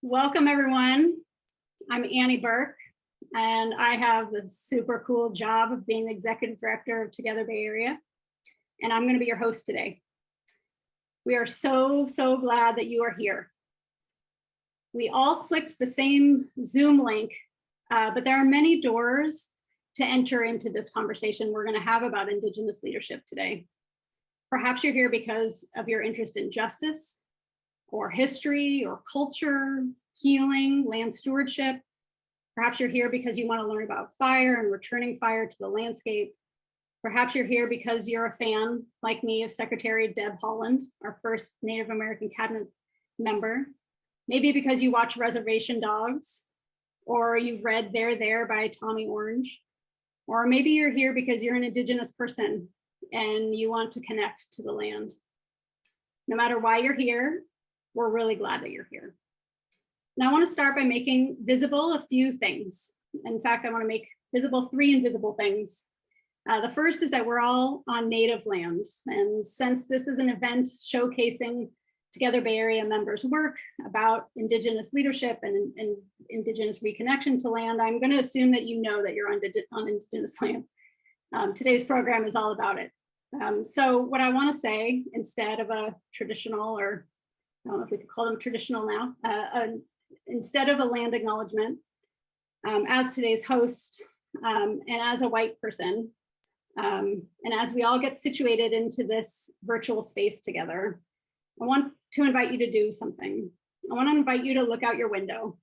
Welcome everyone. I'm Annie Burke and I have the super cool job of being the Executive Director of Together Bay Area. And I'm going to be your host today. We are so glad that you are here. We all clicked the same Zoom link, but there are many doors to enter into this conversation we're going to have about Indigenous leadership today. Perhaps you're here because of your interest in justice, or history, or culture, healing, land stewardship. Perhaps you're here because you want to learn about fire and returning fire to the landscape. Perhaps you're here because you're a fan, like me, of Secretary Deb Haaland, our first Native American cabinet member. Maybe because you watch Reservation Dogs, or you've read There by Tommy Orange. Or maybe you're here because you're an Indigenous person and you want to connect to the land. No matter why you're here, we're really glad that you're here. Now I want to start by making visible a few things. In fact, I want to make visible 3 invisible things. The first is that we're all on Native land. And since this is an event showcasing Together Bay Area members' work about Indigenous leadership and Indigenous reconnection to land, I'm going to assume that you know that you're on Indigenous land. Today's program is all about it. So what I want to say, instead of a traditional, or I don't know if we could call them traditional now, instead of a land acknowledgement, as today's host and as a white person, and as we all get situated into this virtual space together, I want to invite you to do something. I want to invite you to look out your window,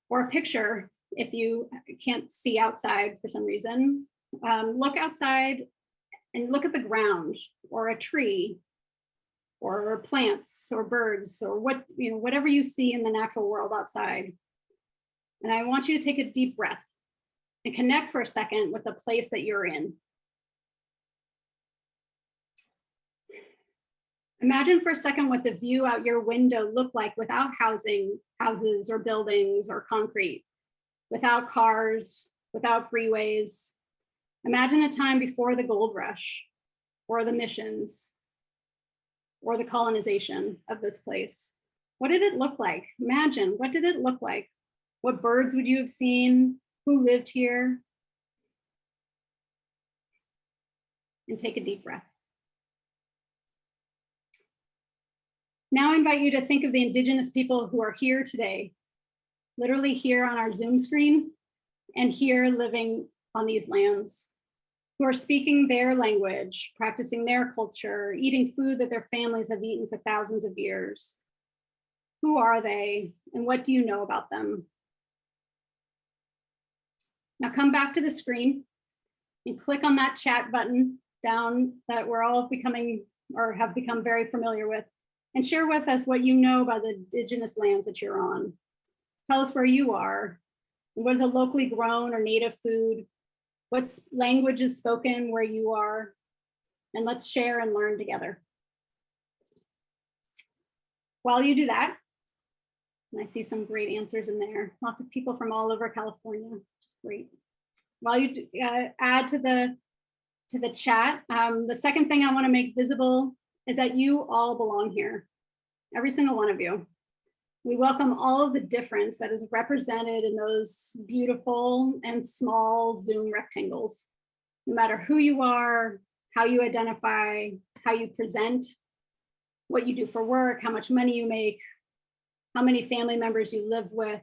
or a picture if you can't see outside for some reason. Look outside and look at the ground, or a tree, or plants, or birds, or whatever you see in the natural world outside. And I want you to take a deep breath and connect for a second with the place that you're in. Imagine for a second what the view out your window looked like without houses or buildings or concrete, without cars, without freeways. Imagine a time before the gold rush, or the missions, or the colonization of this place. What did it look like? Imagine, what did it look like? What birds would you have seen? Who lived here? And take a deep breath. Now I invite you to think of the Indigenous people who are here today, literally here on our Zoom screen, and here living on these lands, who are speaking their language, practicing their culture, eating food that their families have eaten for thousands of years. Who are they, and what do you know about them? Now come back to the screen and click on that chat button down that we're all becoming, or have become very familiar with, and share with us what you know about the Indigenous lands that you're on. Tell us where you are, and what is a locally grown or native food, what language is spoken where you are, and let's share and learn together. While you do that, and I see some great answers in there, lots of people from all over California, which is great. While you add to the chat, the second thing I want to make visible is that you all belong here, every single one of you. We welcome all of the difference that is represented in those beautiful and small Zoom rectangles. No matter who you are, how you identify, how you present, what you do for work, how much money you make, how many family members you live with,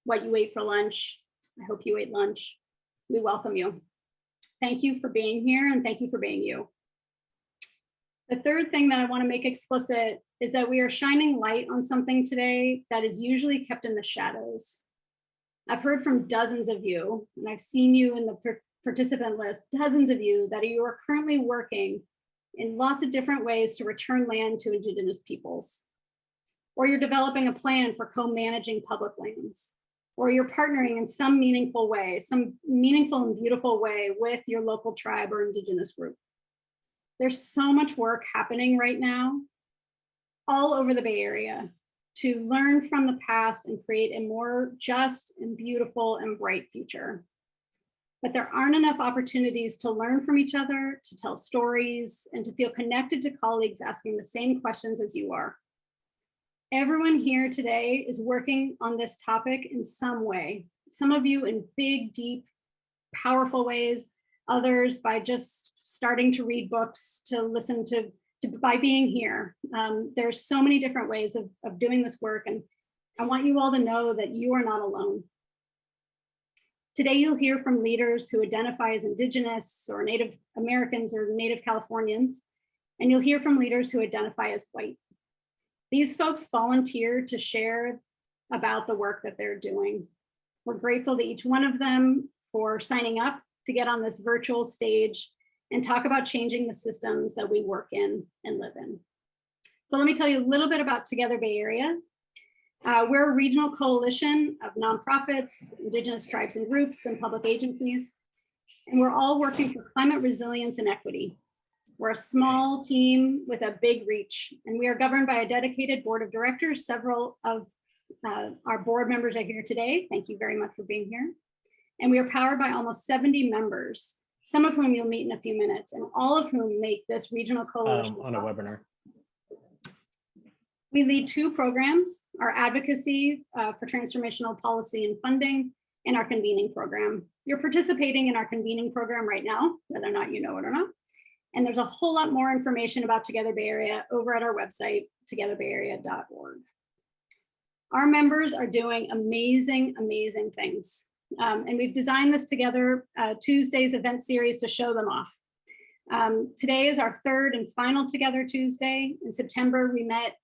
what you ate for lunch. I hope you ate lunch. We welcome you. Thank you for being here, and thank you for being you. The third thing that I want to make explicit is that we are shining light on something today that is usually kept in the shadows. I've heard from dozens of you, and I've seen you in the participant list, dozens of you that you are currently working in lots of different ways to return land to Indigenous peoples. Or you're developing a plan for co-managing public lands. Or you're partnering in some meaningful way, some meaningful and beautiful way with your local tribe or Indigenous group. There's so much work happening right now all over the Bay Area to learn from the past and create a more just and beautiful and bright future. But there aren't enough opportunities to learn from each other, to tell stories, and to feel connected to colleagues asking the same questions as you are. Everyone here today is working on this topic in some way. Some of you in big, deep, powerful ways, others by just starting to read books, to listen to by being here. There's so many different ways of doing this work, and I want you all to know that you are not alone. Today, you'll hear from leaders who identify as Indigenous or Native Americans or Native Californians, and you'll hear from leaders who identify as white. These folks volunteer to share about the work that they're doing. We're grateful to each one of them for signing up to get on this virtual stage and talk about changing the systems that we work in and live in. So let me tell you a little bit about Together Bay Area. We're a regional coalition of nonprofits, Indigenous tribes and groups, and public agencies, and we're all working for climate resilience and equity. We're a small team with a big reach, and we are governed by a dedicated board of directors. Several of our board members are here today. Thank you very much for being here. And we are powered by almost 70 members, some of whom you'll meet in a few minutes, and all of whom make this regional coalition on a webinar. We lead two programs, our advocacy for transformational policy and funding, and our convening program. You're participating in our convening program right now, whether or not you know it or not. And there's a whole lot more information about Together Bay Area over at our website, togetherbayarea.org. Our members are doing amazing, amazing things. And we've designed this Together Tuesday's event series to show them off. Today is our third and final Together Tuesday. In September, we met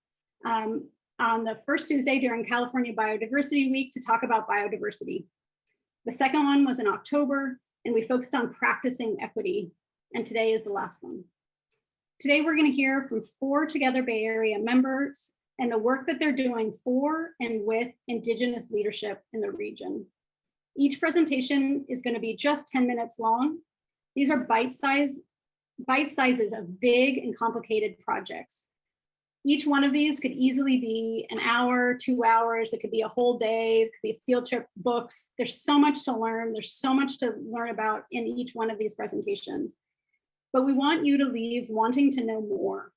on the first Tuesday during California Biodiversity Week to talk about biodiversity. The second one was in October, and we focused on practicing equity. And today is the last one. Today, we're going to hear from 4 Together Bay Area members and the work that they're doing for and with Indigenous leadership in the region. Each presentation is going to be just 10 minutes long. These are bite sizes of big and complicated projects. Each one of these could easily be an hour, 2 hours. It could be a whole day. It could be a field trip, books. There's so much to learn. There's so much to learn about in each one of these presentations. But we want you to leave wanting to know more.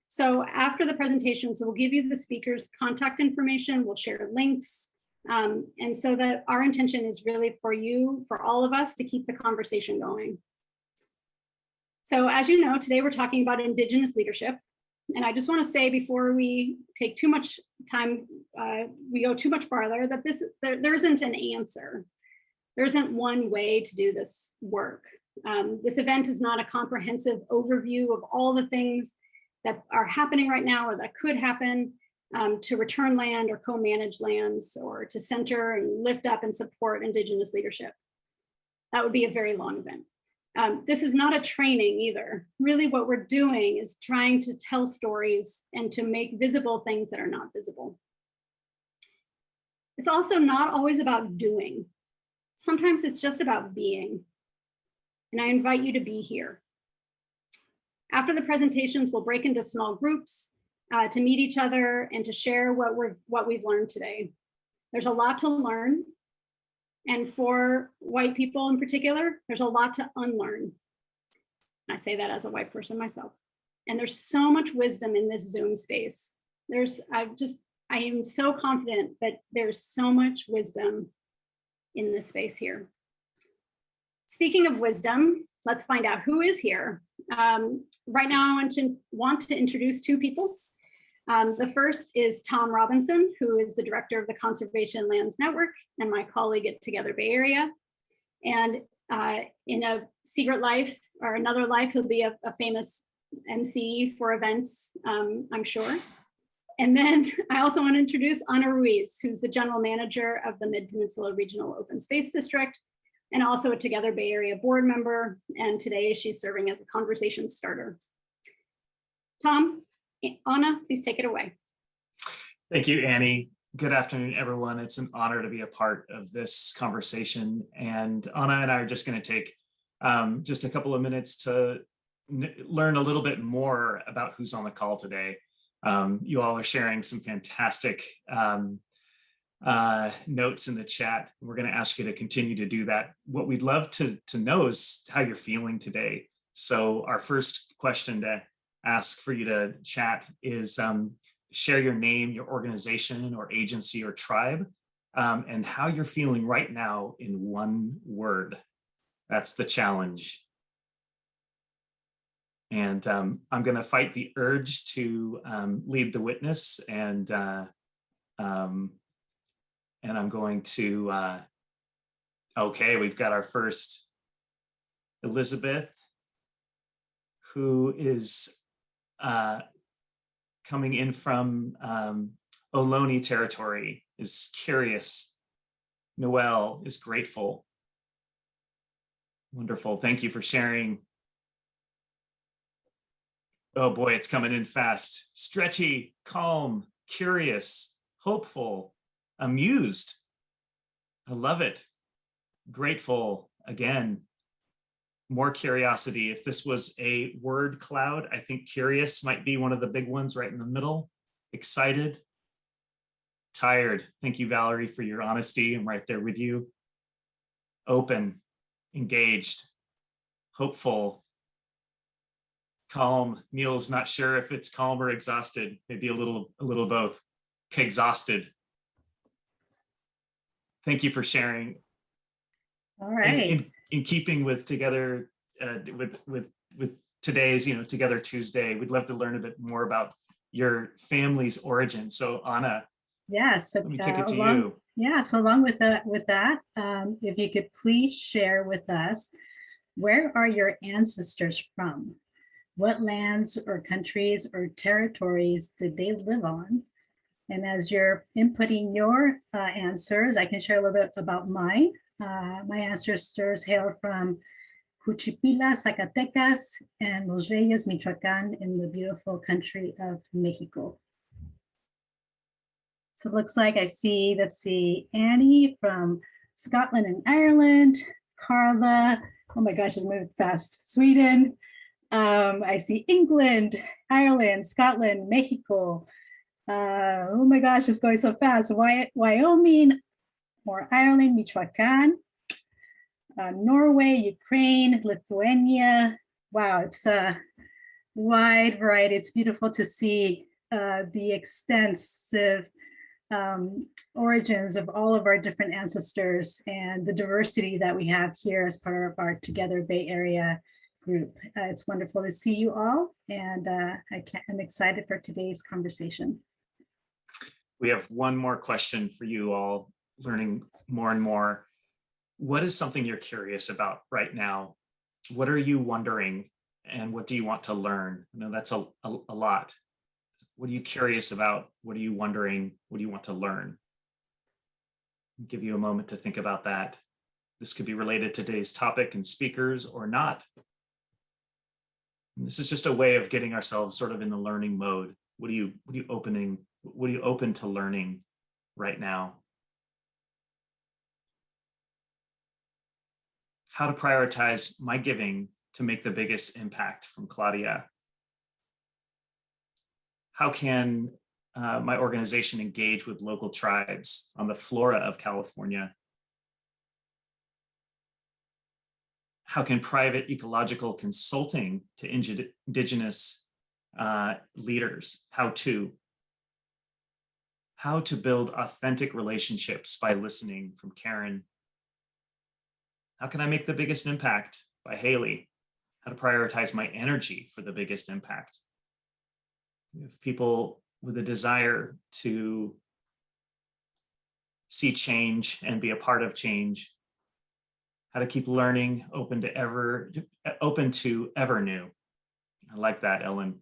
So after the presentations, we'll give you the speakers' contact information. We'll share links. And so that our intention is really for you, for all of us, to keep the conversation going. So as you know, today we're talking about Indigenous leadership. And I just want to say before we take too much time, we go too much farther, that there isn't an answer. There isn't one way to do this work. This event is not a comprehensive overview of all the things that are happening right now or that could happen to return land or co-manage lands or to center and lift up and support Indigenous leadership. That would be a very long event. This is not a training either. Really what we're doing is trying to tell stories and to make visible things that are not visible. It's also not always about doing. Sometimes it's just about being. And I invite you to be here. After the presentations, we'll break into small groups to meet each other and to share what we've learned today. There's a lot to learn. And for white people in particular, there's a lot to unlearn. I say that as a white person myself. And there's so much wisdom in this Zoom space. I am so confident that there's so much wisdom in this space here. Speaking of wisdom, let's find out who is here. Right now, I want to introduce 2 people. The first is Tom Robinson, who is the director of the Conservation Lands Network and my colleague at Together Bay Area. And in a secret life or another life, he'll be a famous MC for events, I'm sure. And then I also want to introduce Ana Ruiz, who's the general manager of the Mid-Peninsula Regional Open Space District and also a Together Bay Area board member. And today she's serving as a conversation starter. Tom, Ana, please take it away. Thank you, Annie. Good afternoon, everyone. It's an honor to be a part of this conversation. And Ana and I are just going to take just a couple of minutes to learn a little bit more about who's on the call today. You all are sharing some fantastic notes in the chat. We're going to ask you to continue to do that. What we'd love to know is how you're feeling today. So our first question to ask for you to chat is, share your name, your organization or agency or tribe, and how you're feeling right now in one word. That's the challenge. And I'm going to fight the urge to lead the witness, and I'm going to, okay, we've got our first Elizabeth, who is coming in from Ohlone territory, is curious. Noel is grateful. Wonderful. Thank you for sharing. Oh boy, it's coming in fast. Stretchy, calm, curious, hopeful, amused. I love it. Grateful, again. More curiosity. If this was a word cloud, I think curious might be one of the big ones right in the middle. Excited. Tired. Thank you, Valerie, for your honesty. I'm right there with you. Open, engaged, hopeful, calm. Neil's not sure if it's calm or exhausted. Maybe a little both. Exhausted. Thank you for sharing. All right. In keeping with together with today's Together Tuesday, we'd love to learn a bit more about your family's origin. So Anna, yes, let me kick it to you. Yeah, so along with that, if you could please share with us, where are your ancestors from? What lands or countries or territories did they live on? And as you're inputting your answers, I can share a little bit about mine. My ancestors hail from Juchipila, Zacatecas, and Los Reyes, Michoacan, in the beautiful country of Mexico. So it looks like I see, let's see, Annie from Scotland and Ireland, Carla, oh my gosh, it's moving fast, Sweden. I see England, Ireland, Scotland, Mexico. Oh my gosh, it's going so fast. Wyoming, or Ireland, Michoacan, Norway, Ukraine, Lithuania. Wow, it's a wide variety. It's beautiful to see the extensive origins of all of our different ancestors and the diversity that we have here as part of our Together Bay Area group. It's wonderful to see you all, and I'm excited for today's conversation. We have one more question for you all, learning more and more. What is something you're curious about right now? What are you wondering, and what do you want to learn? I know that's a lot. What are you curious about? What are you wondering? What do you want to learn? I'll give you a moment to think about that. This could be related to today's topic and speakers or not. And this is just a way of getting ourselves sort of in the learning mode. What are you open to learning right now? How to prioritize my giving to make the biggest impact, from Claudia. How can my organization engage with local tribes on the flora of California? How can private ecological consulting to Indigenous leaders? How to build authentic relationships by listening, from Karen. How can I make the biggest impact, by Haley. How to prioritize my energy for the biggest impact. We have people with a desire to see change and be a part of change. How to keep learning, open to ever new. I like that, Ellen.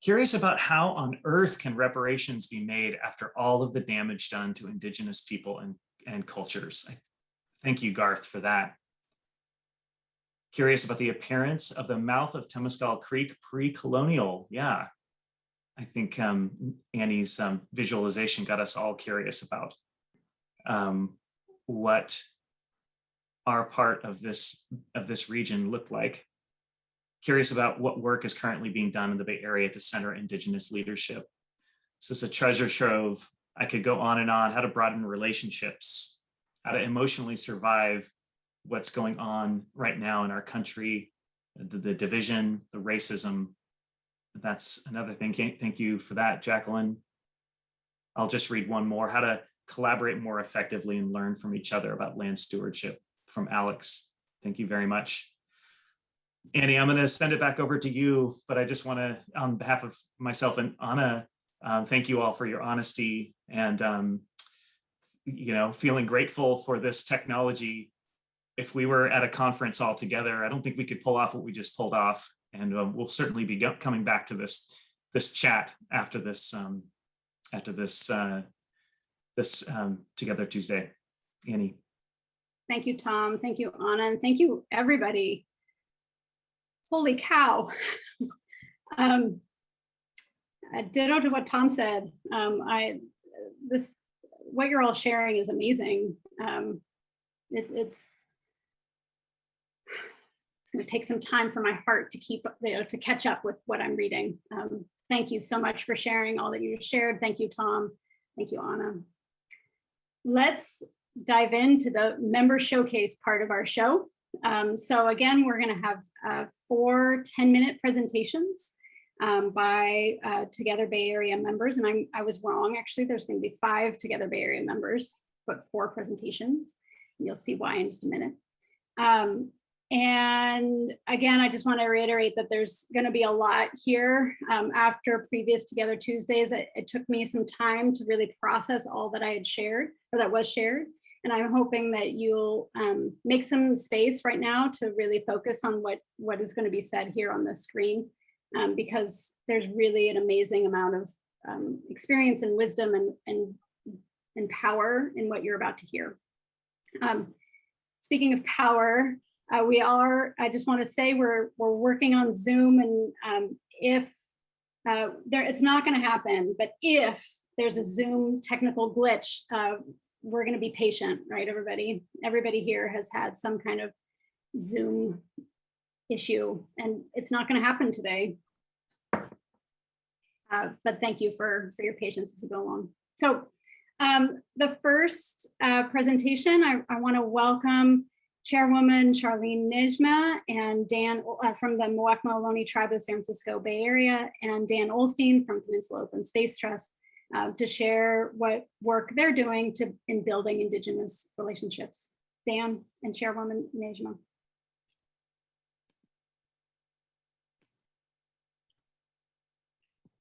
Curious about how on earth can reparations be made after all of the damage done to Indigenous people and cultures. Thank you, Garth, for that. Curious about the appearance of the mouth of Temescal Creek pre-colonial. Yeah, I think Annie's visualization got us all curious about what our part of this region looked like. Curious about what work is currently being done in the Bay Area to center Indigenous leadership. This is a treasure trove. I could go on and on. How to broaden relationships, how to emotionally survive what's going on right now in our country, the division, the racism, that's another thing. Thank you for that, Jacqueline. I'll just read one more: how to collaborate more effectively and learn from each other about land stewardship, from Alex. Thank you very much. Annie, I'm going to send it back over to you, but I just want to, on behalf of myself and Anna, thank you all for your honesty and, feeling grateful for this technology. If we were at a conference all together, I don't think we could pull off what we just pulled off. And we'll certainly be coming back to this chat after this Together Tuesday. Annie. Thank you, Tom. Thank you, Anna, and thank you, everybody. Holy cow. Ditto to what Tom said. What you're all sharing is amazing. It's going to take some time for my heart to to catch up with what I'm reading. Thank you so much for sharing all that you shared. Thank you, Tom. Thank you, Anna. Let's dive into the member showcase part of our show. So again, we're going to have 4 10-minute presentations by Together Bay Area members. And I was wrong, actually. There's going to be 5 Together Bay Area members, but 4 presentations. You'll see why in just a minute. And again, I just want to reiterate that there's going to be a lot here. After previous Together Tuesdays, it took me some time to really process all that I had shared, or that was shared. And I'm hoping that you'll make some space right now to really focus on what is going to be said here on the screen, because there's really an amazing amount of experience and wisdom and power in what you're about to hear. Speaking of power, I just want to say we're working on Zoom, and if it's not going to happen, but if there's a Zoom technical glitch, we're going to be patient, right, everybody? Everybody here has had some kind of Zoom issue, and it's not going to happen today. But thank you for your patience as we go along. So the first presentation, I want to welcome Chairwoman Charlene Nejma and Dan from the Muwekma Ohlone Tribe of San Francisco Bay Area, and Dan Olstein from Peninsula Open Space Trust to share what work they're doing in building Indigenous relationships. Dan and Chairwoman Nejma.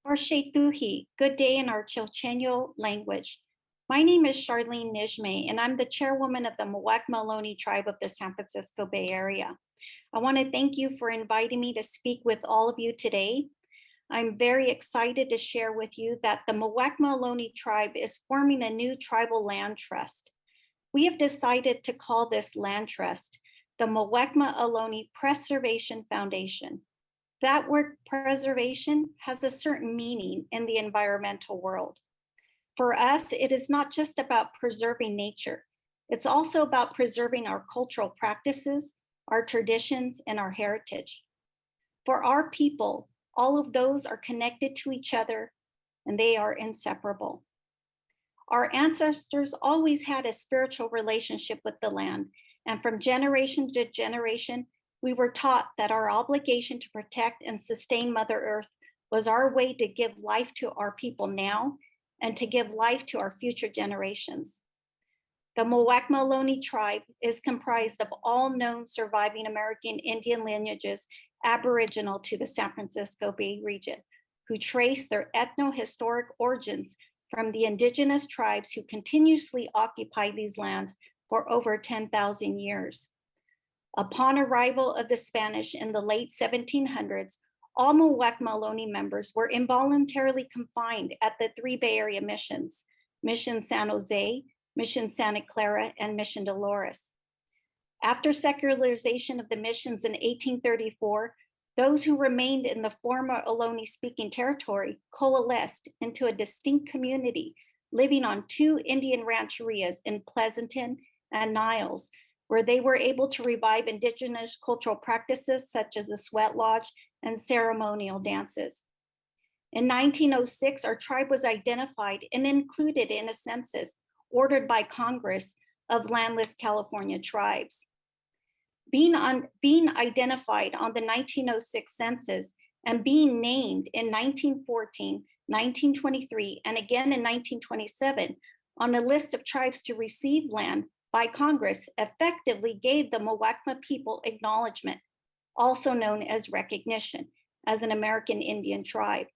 Arshe Thuhi, good day in our Chilchenyo language. My name is Charlene Nejma, and I'm the chairwoman of the Muwekma Ohlone Tribe of the San Francisco Bay Area. I want to thank you for inviting me to speak with all of you today. I'm very excited to share with you that the Muwekma Ohlone Tribe is forming a new tribal land trust. We have decided to call this land trust the Muwekma Ohlone Preservation Foundation. That word preservation has a certain meaning in the environmental world. For us, it is not just about preserving nature. It's also about preserving our cultural practices, our traditions, and our heritage. For our people, all of those are connected to each other, and they are inseparable. Our ancestors always had a spiritual relationship with the land, and from generation to generation, we were taught that our obligation to protect and sustain Mother Earth was our way to give life to our people now and to give life to our future generations. The Muwekma Ohlone tribe is comprised of all known surviving American Indian lineages aboriginal to the San Francisco Bay region, who trace their ethno-historic origins from the indigenous tribes who continuously occupy these lands for over 10,000 years. Upon arrival of the Spanish in the late 1700s, all Muwekma Ohlone members were involuntarily confined at the 3 Bay Area missions, Mission San Jose, Mission Santa Clara, and Mission Dolores. After secularization of the missions in 1834, those who remained in the former Ohlone-speaking territory coalesced into a distinct community living on 2 Indian rancherias in Pleasanton and Niles, where they were able to revive indigenous cultural practices such as the sweat lodge and ceremonial dances. In 1906, our tribe was identified and included in a census ordered by Congress of landless California tribes. Being identified on the 1906 census and being named in 1914, 1923, and again in 1927 on a list of tribes to receive land by Congress effectively gave the Muwekma people acknowledgement, also known as recognition, as an American Indian tribe.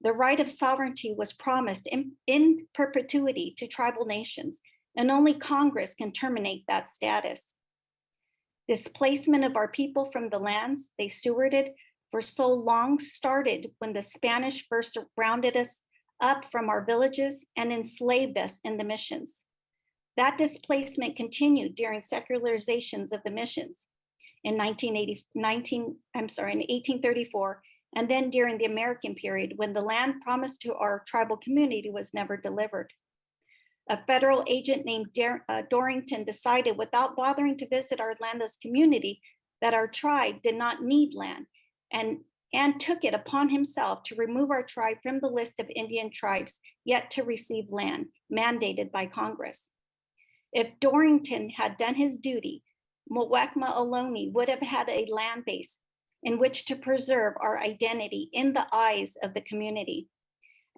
The right of sovereignty was promised in perpetuity to tribal nations, and only Congress can terminate that status. Displacement of our people from the lands they stewarded for so long started when the Spanish first rounded us up from our villages and enslaved us in the missions. That displacement continued during secularizations of the missions in 1834, and then during the American period when the land promised to our tribal community was never delivered. A federal agent named Dorrington decided without bothering to visit our landless community that our tribe did not need land, and took it upon himself to remove our tribe from the list of Indian tribes yet to receive land mandated by Congress. If Dorrington had done his duty, Muwekma Ohlone would have had a land base in which to preserve our identity in the eyes of the community.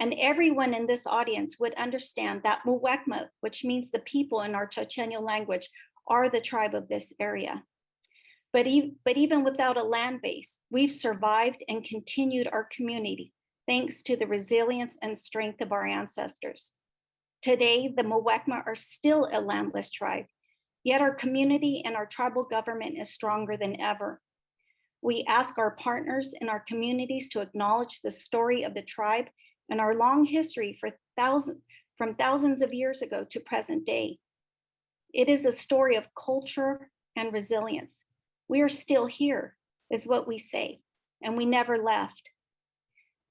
And everyone in this audience would understand that Muwekma, which means the people in our Chochenyo language, are the tribe of this area. But even without a land base, we've survived and continued our community thanks to the resilience and strength of our ancestors. Today, the Muwekma are still a landless tribe, yet our community and our tribal government is stronger than ever. We ask our partners in our communities to acknowledge the story of the tribe and our long history from thousands of years ago to present day. It is a story of culture and resilience. We are still here, is what we say, and we never left.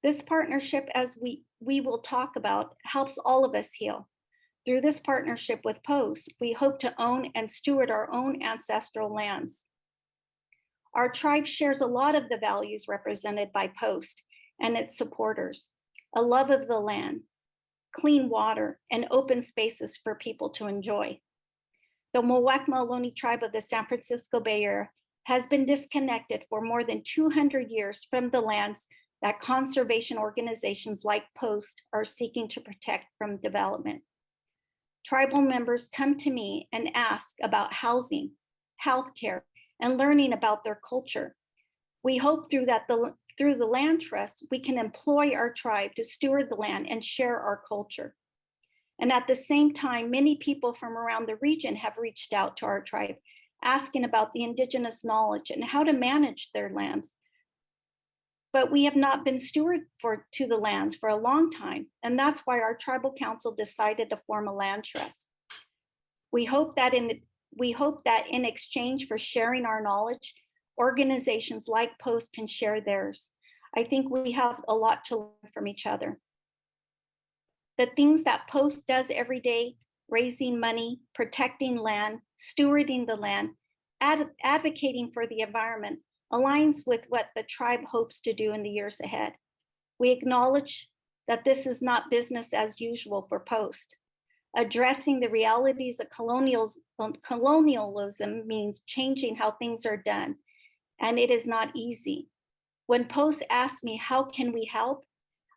This partnership, as we will talk about, helps all of us heal. Through this partnership with Post, we hope to own and steward our own ancestral lands. Our tribe shares a lot of the values represented by Post and its supporters: a love of the land, clean water, and open spaces for people to enjoy. The Muwekma Ohlone tribe of the San Francisco Bay Area has been disconnected for more than 200 years from the lands that conservation organizations like Post are seeking to protect from development. Tribal members come to me and ask about housing, healthcare, and learning about their culture. We hope through the land trust, we can employ our tribe to steward the land and share our culture. And at the same time, many people from around the region have reached out to our tribe, asking about the indigenous knowledge and how to manage their lands. But we have not been steward to the lands for a long time, and that's why our tribal council decided to form a land trust. We hope that in exchange for sharing our knowledge, organizations like Post can share theirs. I think we have a lot to learn from each other. The things that Post does every day, raising money, protecting land, stewarding the land, advocating for the environment, aligns with what the tribe hopes to do in the years ahead. We acknowledge that this is not business as usual for Post. Addressing the realities of colonialism means changing how things are done, and it is not easy. When Post asked me, how can we help?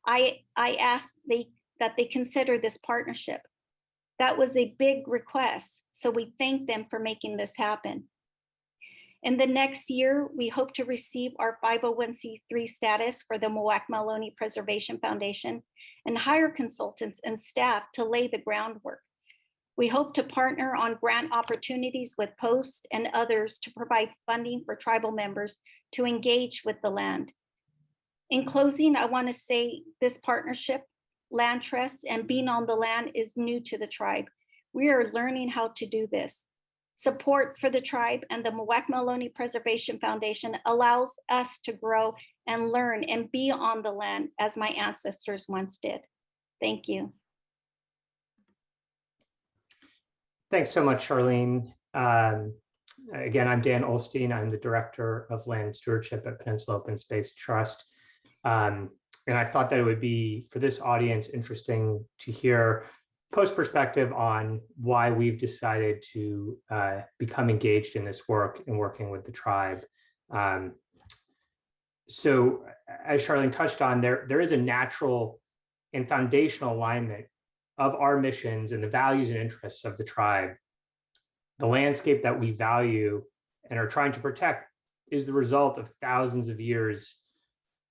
I asked that they consider this partnership. That was a big request, so we thank them for making this happen. In the next year, we hope to receive our 501c3 status for the Muwekma Ohlone Preservation Foundation and hire consultants and staff to lay the groundwork. We hope to partner on grant opportunities with Post and others to provide funding for tribal members to engage with the land. In closing, I want to say this partnership, land trust, and being on the land is new to the tribe. We are learning how to do this. Support for the tribe and the Muwekma Ohlone Preservation Foundation allows us to grow and learn and be on the land as my ancestors once did. Thank you. Thanks so much, Charlene. Again, I'm Dan Olstein. I'm the Director of Land Stewardship at Peninsula Open Space Trust. And I thought that it would be, for this audience, interesting to hear Post perspective on why we've decided to become engaged in this work and working with the tribe. So as Charlene touched on, there is a natural and foundational alignment of our missions and the values and interests of the tribe. The landscape that we value and are trying to protect is the result of thousands of years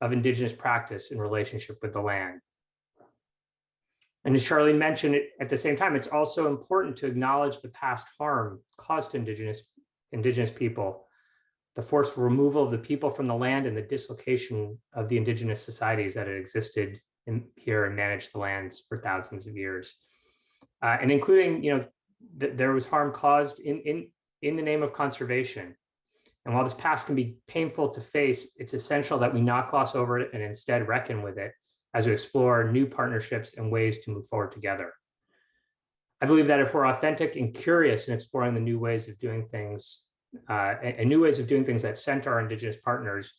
of Indigenous practice in relationship with the land. And as Charlene mentioned, at the same time, it's also important to acknowledge the past harm caused to Indigenous people, the forceful removal of the people from the land, and the dislocation of the Indigenous societies that had existed here and managed the lands for thousands of years. And including, there was harm caused in the name of conservation. And while this past can be painful to face, it's essential that we not gloss over it and instead reckon with it as we explore new partnerships and ways to move forward together. I believe that if we're authentic and curious in exploring the new ways of doing things and new ways of doing things that center our Indigenous partners,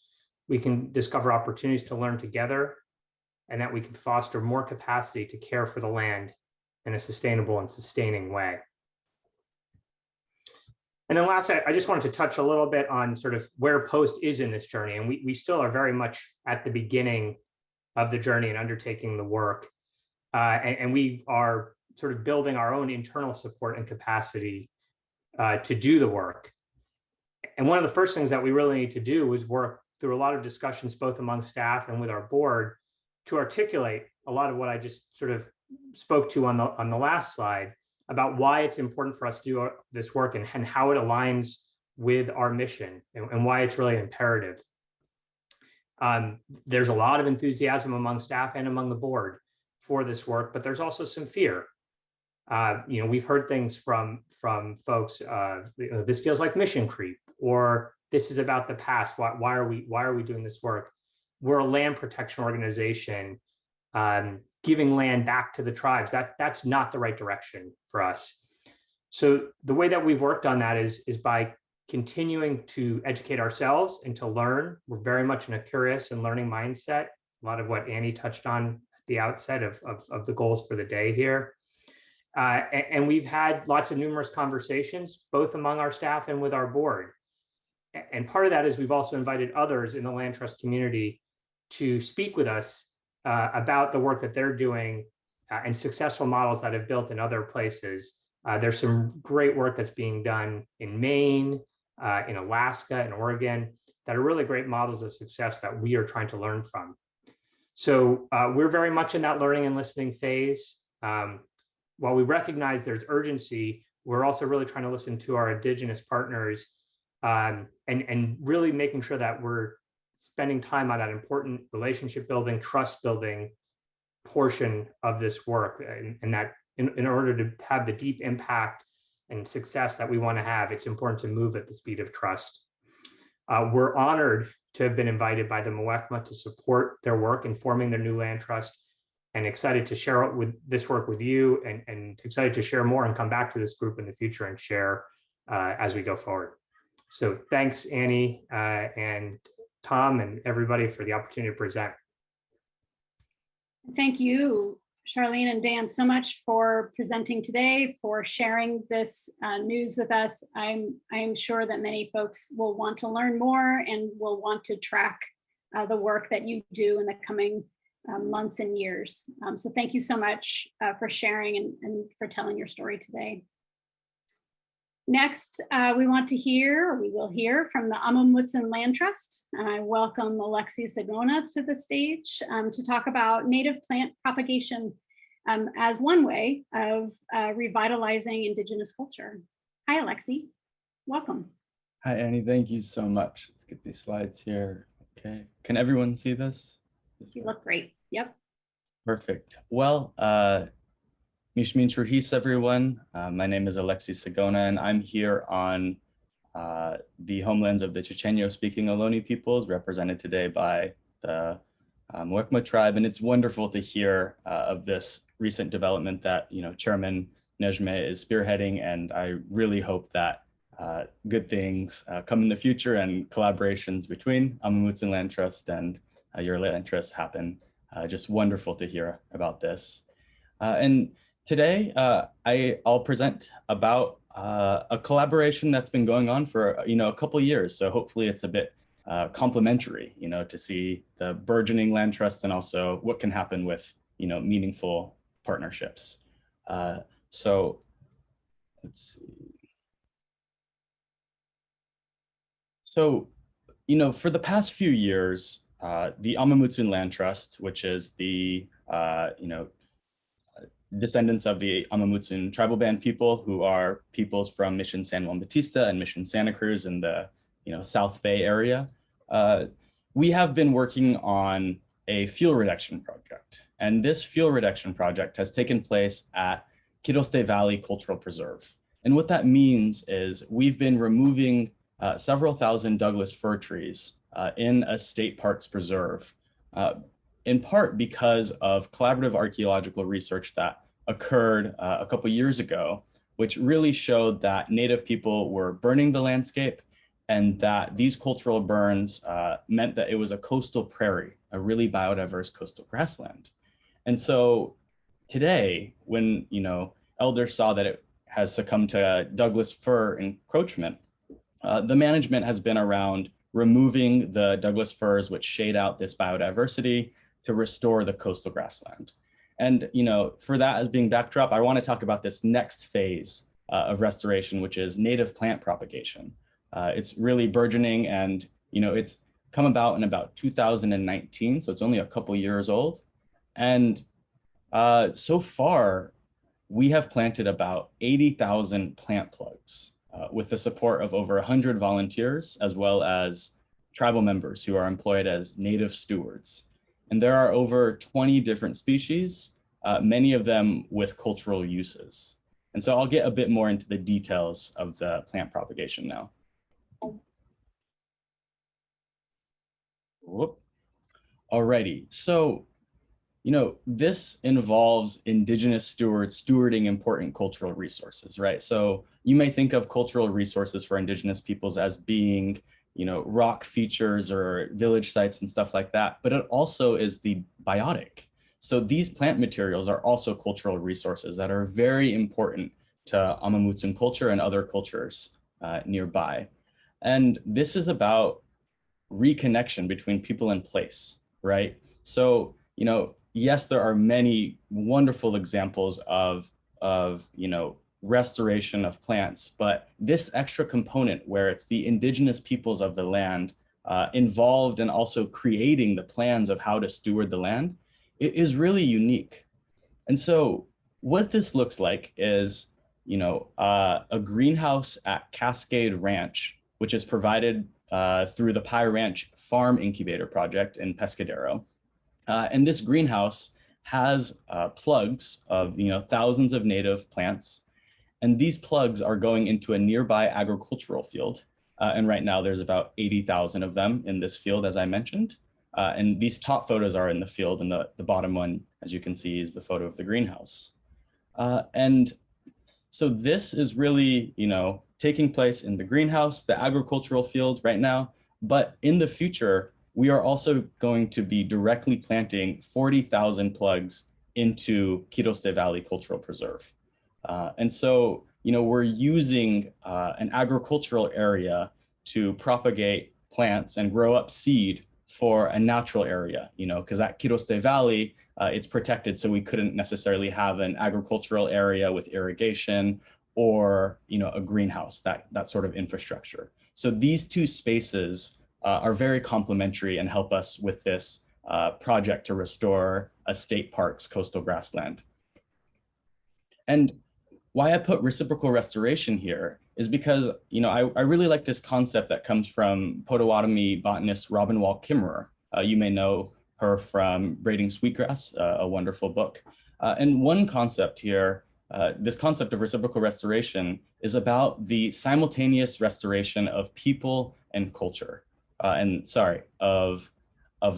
we can discover opportunities to learn together, and that we can foster more capacity to care for the land in a sustainable and sustaining way. And then last, I just wanted to touch a little bit on sort of where Post is in this journey. And we still are very much at the beginning of the journey and undertaking the work. And we are sort of building our own internal support and capacity to do the work. And one of the first things that we really need to do was work through a lot of discussions, both among staff and with our board, to articulate a lot of what I just sort of spoke to on the last slide about why it's important for us to do this work and how it aligns with our mission and why it's really imperative. There's a lot of enthusiasm among staff and among the board for this work, but there's also some fear. We've heard things from folks, this feels like mission creep, or this is about the past. Why are we doing this work? We're a land protection organization, giving land back to the tribes. That's not the right direction for us. So the way that we've worked on that is by continuing to educate ourselves and to learn. We're very much in a curious and learning mindset. A lot of what Annie touched on at the outset of the goals for the day here. And we've had lots of numerous conversations, both among our staff and with our board. And part of that is we've also invited others in the land trust community to speak with us about the work that they're doing and successful models that have built in other places. There's some great work that's being done in Maine, in Alaska, and Oregon that are really great models of success that we are trying to learn from. So we're very much in that learning and listening phase. While we recognize there's urgency, we're also really trying to listen to our Indigenous partners and really making sure that we're spending time on that important relationship building, trust building portion of this work. And that in order to have the deep impact and success that we want to have, it's important to move at the speed of trust. We're honored to have been invited by the Muwekma to support their work in forming their new land trust, and excited to share this work with you, and excited to share more and come back to this group in the future and share as we go forward. So thanks, Annie and Tom and everybody for the opportunity to present. Thank you, Charlene and Dan, so much for presenting today, for sharing this news with us. I'm sure that many folks will want to learn more and will want to track the work that you do in the coming months and years. So thank you so much for sharing and for telling your story today. Next, we will hear from the Amah Mutsun Land Trust, and I welcome Alexi Sagona to the stage to talk about native plant propagation as one way of revitalizing Indigenous culture. Hi, Alexi. Welcome. Hi, Annie. Thank you so much. Let's get these slides here. Okay. Can everyone see this? You look great. Yep. Perfect. Well, Mishmin Churhis, everyone. My name is Alexi Sagona, and I'm here on the homelands of the Chochenyo-speaking Ohlone peoples, represented today by the Muwekma tribe. And it's wonderful to hear of this recent development that Chairman Nejme is spearheading, and I really hope that good things come in the future and collaborations between Amah Mutsun Land Trust and your land trust happen. Just wonderful to hear about this. And today, I'll present about a collaboration that's been going on for a couple years. So hopefully it's a bit complementary, to see the burgeoning land trusts and also what can happen with, meaningful partnerships. So let's see. So, for the past few years, the Amah Mutsun Land Trust, which is the, descendants of the Amah Mutsun tribal band people, who are peoples from Mission San Juan Bautista and Mission Santa Cruz in the, South Bay area. We have been working on a fuel reduction project. And this fuel reduction project has taken place at Quirosté Valley Cultural Preserve. And what that means is we've been removing several thousand Douglas fir trees in a state parks preserve, in part because of collaborative archaeological research that occurred a couple years ago, which really showed that Native people were burning the landscape and that these cultural burns meant that it was a coastal prairie, a really biodiverse coastal grassland. And so today, when elders saw that it has succumbed to Douglas fir encroachment, the management has been around removing the Douglas firs, which shade out this biodiversity, to restore the coastal grassland. And for that as being backdrop, I want to talk about this next phase of restoration, which is native plant propagation. It's really burgeoning, and it's come about in about 2019, so it's only a couple years old. And so far, we have planted about 80,000 plant plugs with the support of over 100 volunteers, as well as tribal members who are employed as native stewards. And there are over 20 different species, many of them with cultural uses. And so I'll get a bit more into the details of the plant propagation now. Whoop. Alrighty, so this involves Indigenous stewards stewarding important cultural resources, right? So you may think of cultural resources for Indigenous peoples as being, rock features or village sites and stuff like that, but it also is the biotic. So these plant materials are also cultural resources that are very important to Amah Mutsun culture and other cultures nearby. And this is about reconnection between people and place, right? So, yes, there are many wonderful examples of restoration of plants, but this extra component where it's the Indigenous peoples of the land involved and also creating the plans of how to steward the land, it is really unique. And so what this looks like is, a greenhouse at Cascade Ranch, which is provided through the Pie Ranch Farm Incubator Project in Pescadero. And this greenhouse has plugs of thousands of native plants, and these plugs are going into a nearby agricultural field. And right now there's about 80,000 of them in this field, as I mentioned. And these top photos are in the field, and the bottom one, as you can see, is the photo of the greenhouse. And so this is really, taking place in the greenhouse, the agricultural field right now, but in the future, we are also going to be directly planting 40,000 plugs into Quirosté Valley Cultural Preserve. And so, we're using an agricultural area to propagate plants and grow up seed for a natural area, because at Quirosté Valley, it's protected, so we couldn't necessarily have an agricultural area with irrigation or, a greenhouse, that sort of infrastructure. So these two spaces are very complementary and help us with this project to restore a state park's coastal grassland. And why I put reciprocal restoration here is because, I really like this concept that comes from Potawatomi botanist Robin Wall Kimmerer. You may know her from Braiding Sweetgrass, a wonderful book. And one concept here, this concept of reciprocal restoration, is about the simultaneous restoration of people and culture. Of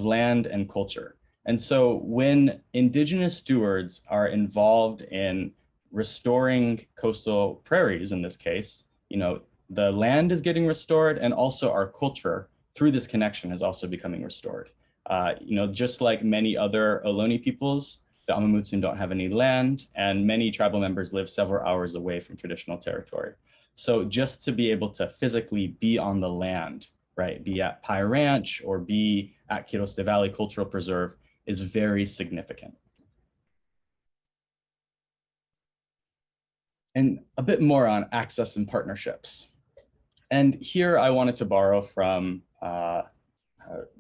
land and culture. And so when Indigenous stewards are involved in restoring coastal prairies, in this case, the land is getting restored, and also our culture through this connection is also becoming restored. Just like many other Ohlone peoples, the Amah Mutsun don't have any land, and many tribal members live several hours away from traditional territory. So just to be able to physically be on the land right, be at Pie Ranch or be at Quirós de Valley Cultural Preserve, is very significant. And a bit more on access and partnerships. And here I wanted to borrow from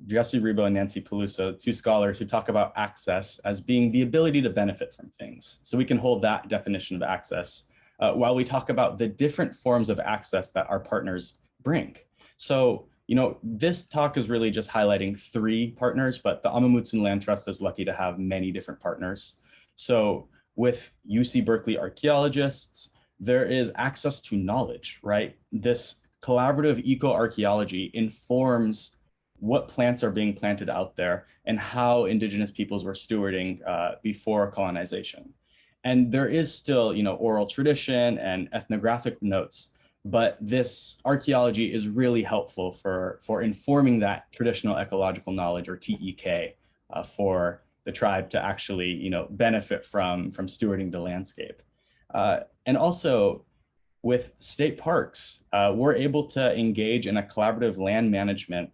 Jesse Rebo and Nancy Peluso, two scholars who talk about access as being the ability to benefit from things. So we can hold that definition of access while we talk about the different forms of access that our partners bring. So, you know, this talk is really just highlighting 3 partners, but the Amah Mutsun Land Trust is lucky to have many different partners. So with UC Berkeley archaeologists, there is access to knowledge, right? This collaborative eco-archaeology informs what plants are being planted out there and how indigenous peoples were stewarding before colonization. And there is still, you know, oral tradition and ethnographic notes, but this archaeology is really helpful for informing that traditional ecological knowledge, or TEK, for the tribe to actually, you know, benefit from stewarding the landscape. And also with state parks, we're able to engage in a collaborative land management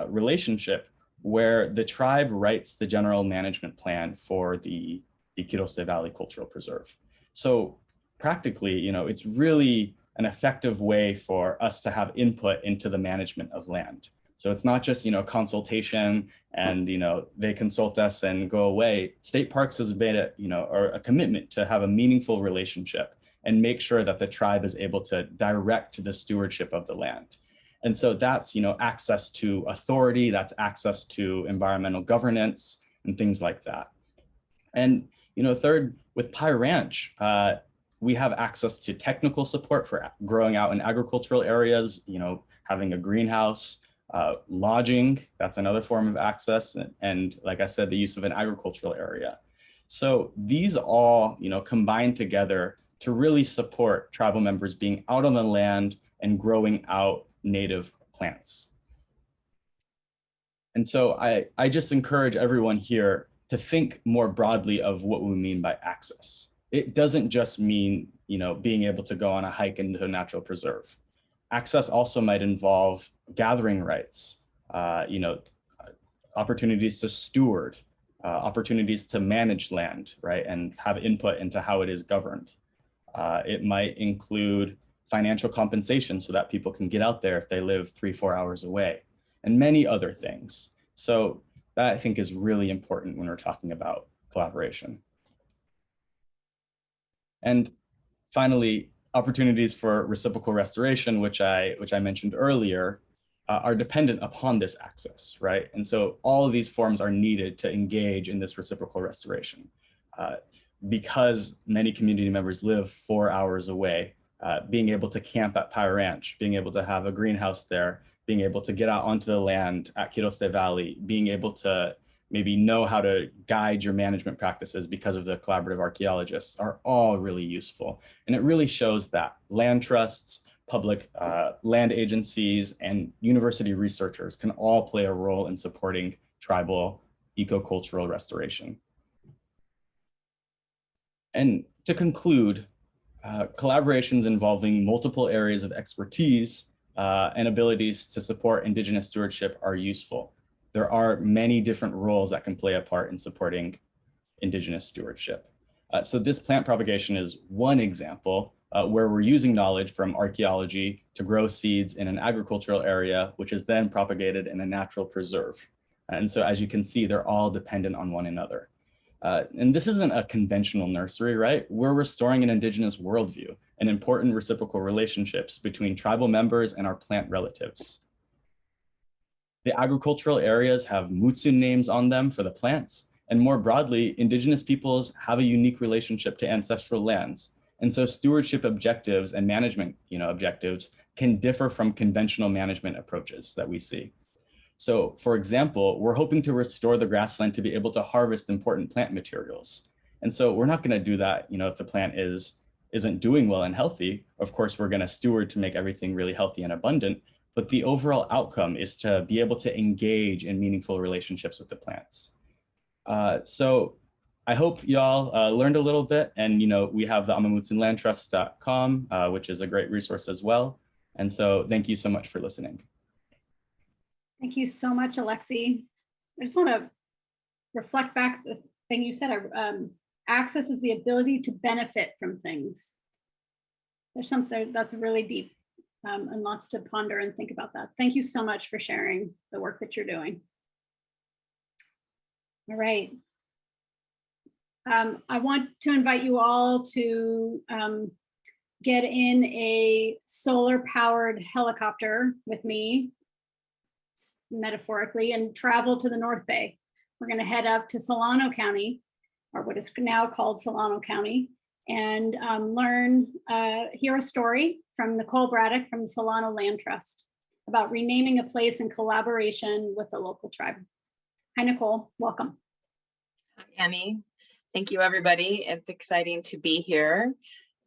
relationship where the tribe writes the general management plan for the Quirós de Valley Cultural Preserve. So practically, you know, it's really an effective way for us to have input into the management of land. So it's not just, you know, consultation and, you know, they consult us and go away. State Parks has made a, you know, or a commitment to have a meaningful relationship and make sure that the tribe is able to direct the stewardship of the land. And so that's, you know, access to authority, that's access to environmental governance and things like that. And, you know, third, with Pie Ranch, we have access to technical support for growing out in agricultural areas, you know, having a greenhouse, lodging, that's another form of access. And like I said, the use of an agricultural area. So these all, you know, combine together to really support tribal members being out on the land and growing out native plants. And so I just encourage everyone here to think more broadly of what we mean by access. It doesn't just mean, you know, being able to go on a hike into a natural preserve. Access also might involve gathering rights, you know, opportunities to steward, opportunities to manage land, right, and have input into how it is governed. It might include financial compensation so that people can get out there if they live 3-4 hours away, and many other things. So that, I think, is really important when we're talking about collaboration. And finally, opportunities for reciprocal restoration, which I mentioned earlier, are dependent upon this access, right? And so all of these forms are needed to engage in this reciprocal restoration. Because many community members live 4 hours away, being able to camp at Pie Ranch, being able to have a greenhouse there, being able to get out onto the land at Quirós de Valley, being able to maybe know how to guide your management practices because of the collaborative archaeologists are all really useful. And it really shows that land trusts, public land agencies, and university researchers can all play a role in supporting tribal ecocultural restoration. And to conclude, collaborations involving multiple areas of expertise and abilities to support Indigenous stewardship are useful. There are many different roles that can play a part in supporting Indigenous stewardship. So this plant propagation is one example where we're using knowledge from archaeology to grow seeds in an agricultural area, which is then propagated in a natural preserve. And so as you can see, they're all dependent on one another. And this isn't a conventional nursery, right? We're restoring an Indigenous worldview and important reciprocal relationships between tribal members and our plant relatives. The agricultural areas have Mutsun names on them for the plants, and more broadly, Indigenous peoples have a unique relationship to ancestral lands. And so stewardship objectives and management, you know, objectives can differ from conventional management approaches that we see. So for example, we're hoping to restore the grassland to be able to harvest important plant materials. And so we're not going to do that, you know, if the plant isn't doing well and healthy. Of course, we're going to steward to make everything really healthy and abundant. But the overall outcome is to be able to engage in meaningful relationships with the plants. So I hope y'all learned a little bit. And, you know, we have the amahmutsunlandtrust.com, which is a great resource as well. And so thank you so much for listening. Thank you so much, Alexi. I just want to reflect back the thing you said. Access is the ability to benefit from things. There's something that's really deep and lots to ponder and think about that. Thank you so much for sharing the work that you're doing. All right. I want to invite you all to get in a solar powered helicopter with me, metaphorically, and travel to the North Bay. We're going to head up to Solano County, or what is now called Solano County, and hear a story from Nicole Braddock from the Solano Land Trust about renaming a place in collaboration with the local tribe. Hi, Nicole, welcome. Hi, Annie. Thank you, everybody. It's exciting to be here.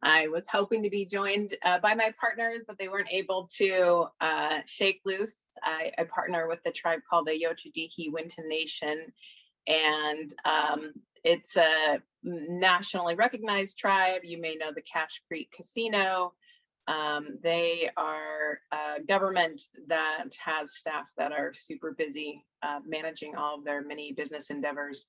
I was hoping to be joined by my partners, but they weren't able to shake loose. I partner with the tribe called the Kodoi Dihi Winton Nation, and it's a nationally recognized tribe. You may know the Cache Creek Casino. They are a government that has staff that are super busy managing all of their many business endeavors.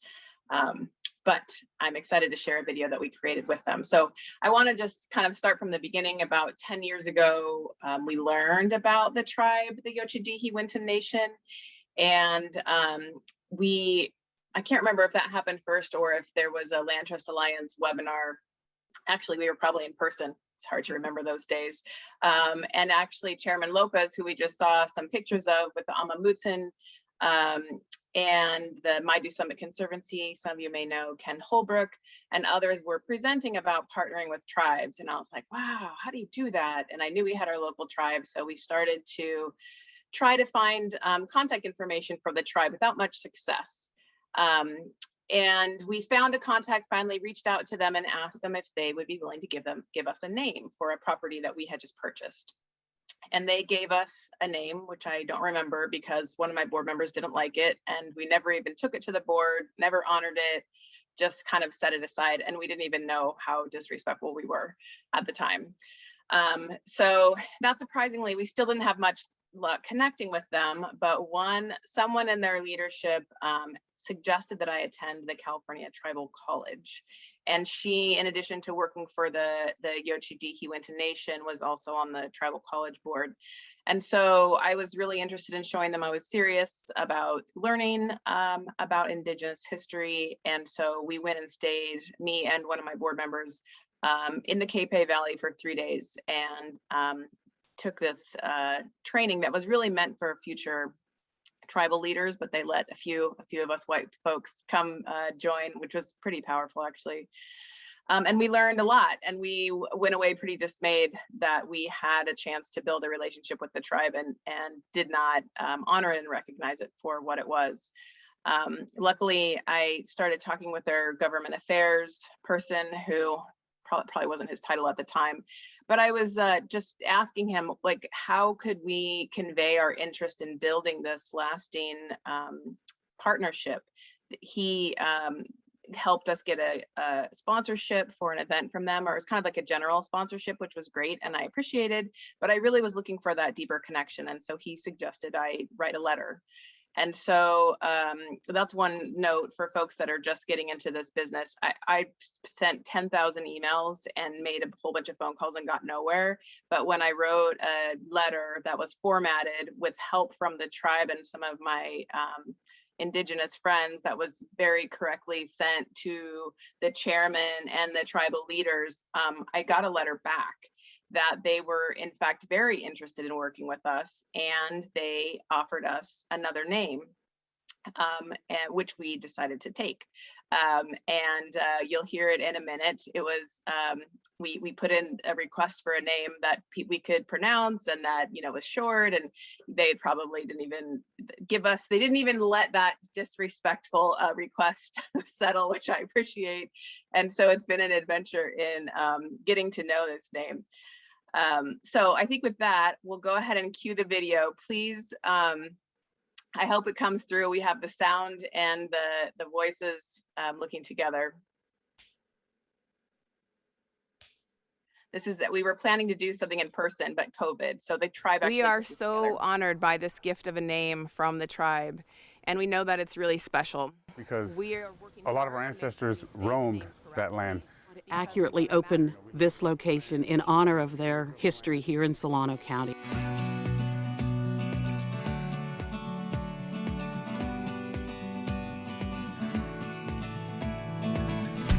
But I'm excited to share a video that we created with them. So I want to just kind of start from the beginning. About 10 years ago, we learned about the tribe, the Kodoi Dihi Winton Nation. And I can't remember if that happened first or if there was a Land Trust Alliance webinar. Actually, we were probably in person. It's hard to remember those days. And actually Chairman Lopez, who we just saw some pictures of with the Amah Mutsun, and the Maidu Summit Conservancy, some of you may know Ken Holbrook, and others were presenting about partnering with tribes. And I was like, wow, how do you do that? And I knew we had our local tribe, so we started to try to find contact information for the tribe without much success. And we found a contact, finally reached out to them and asked them if they would be willing to give us a name for a property that we had just purchased. And they gave us a name, which I don't remember because one of my board members didn't like it. And we never even took it to the board, never honored it, just kind of set it aside. And we didn't even know how disrespectful we were at the time. So not surprisingly, we still didn't have much luck connecting with them, but someone in their leadership suggested that I attend the California Tribal College. And she, in addition to working for the Kodoi Dihi Winton Nation, was also on the Tribal College Board. And so I was really interested in showing them I was serious about learning about Indigenous history. And so we went and stayed, me and one of my board members, in the Capay Valley for 3 days and took this training that was really meant for future tribal leaders, but they let a few of us white folks come join, which was pretty powerful actually. And we learned a lot, and we went away pretty dismayed that we had a chance to build a relationship with the tribe and did not honor it and recognize it for what it was. Luckily, I started talking with their government affairs person, who probably wasn't his title at the time, but I was just asking him, like, how could we convey our interest in building this lasting partnership? He helped us get a sponsorship for an event from them, or it was kind of like a general sponsorship, which was great and I appreciated, but I really was looking for that deeper connection. And so he suggested I write a letter. And so that's one note for folks that are just getting into this business. I sent 10,000 emails and made a whole bunch of phone calls and got nowhere. But when I wrote a letter that was formatted with help from the tribe and some of my Indigenous friends, that was very correctly sent to the chairman and the tribal leaders, I got a letter back that they were in fact very interested in working with us, and they offered us another name, and which we decided to take. You'll hear it in a minute. It was, we put in a request for a name that we could pronounce and that, you know, was short, and they probably didn't even give us, they didn't even let that disrespectful request settle, which I appreciate. And so it's been an adventure in getting to know this name. So I think with that, we'll go ahead and cue the video, please. I hope it comes through. We have the sound and the voices looking together. we were planning to do something in person, but COVID. So the tribe actually We are put this so together. honored by this gift of a name from the tribe, and we know that it's really special. Because We are working a lot of our hard to make sure ancestors we say the roamed name that correctly. land. Accurately open this location in honor of their history here in Solano County.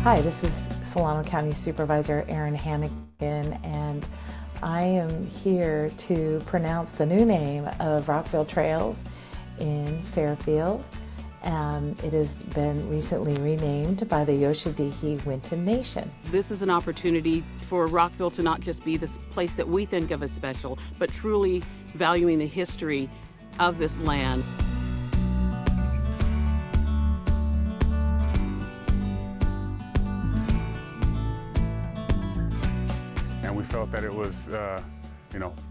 Hi, this is Solano County Supervisor Erin Hannigan, and I am here to pronounce the new name of Rockville Trails in Fairfield. It has been recently renamed by the Yoshadihi Winton Nation. This is an opportunity for Rockville to not just be this place that we think of as special, but truly valuing the history of this land. And we felt that it was,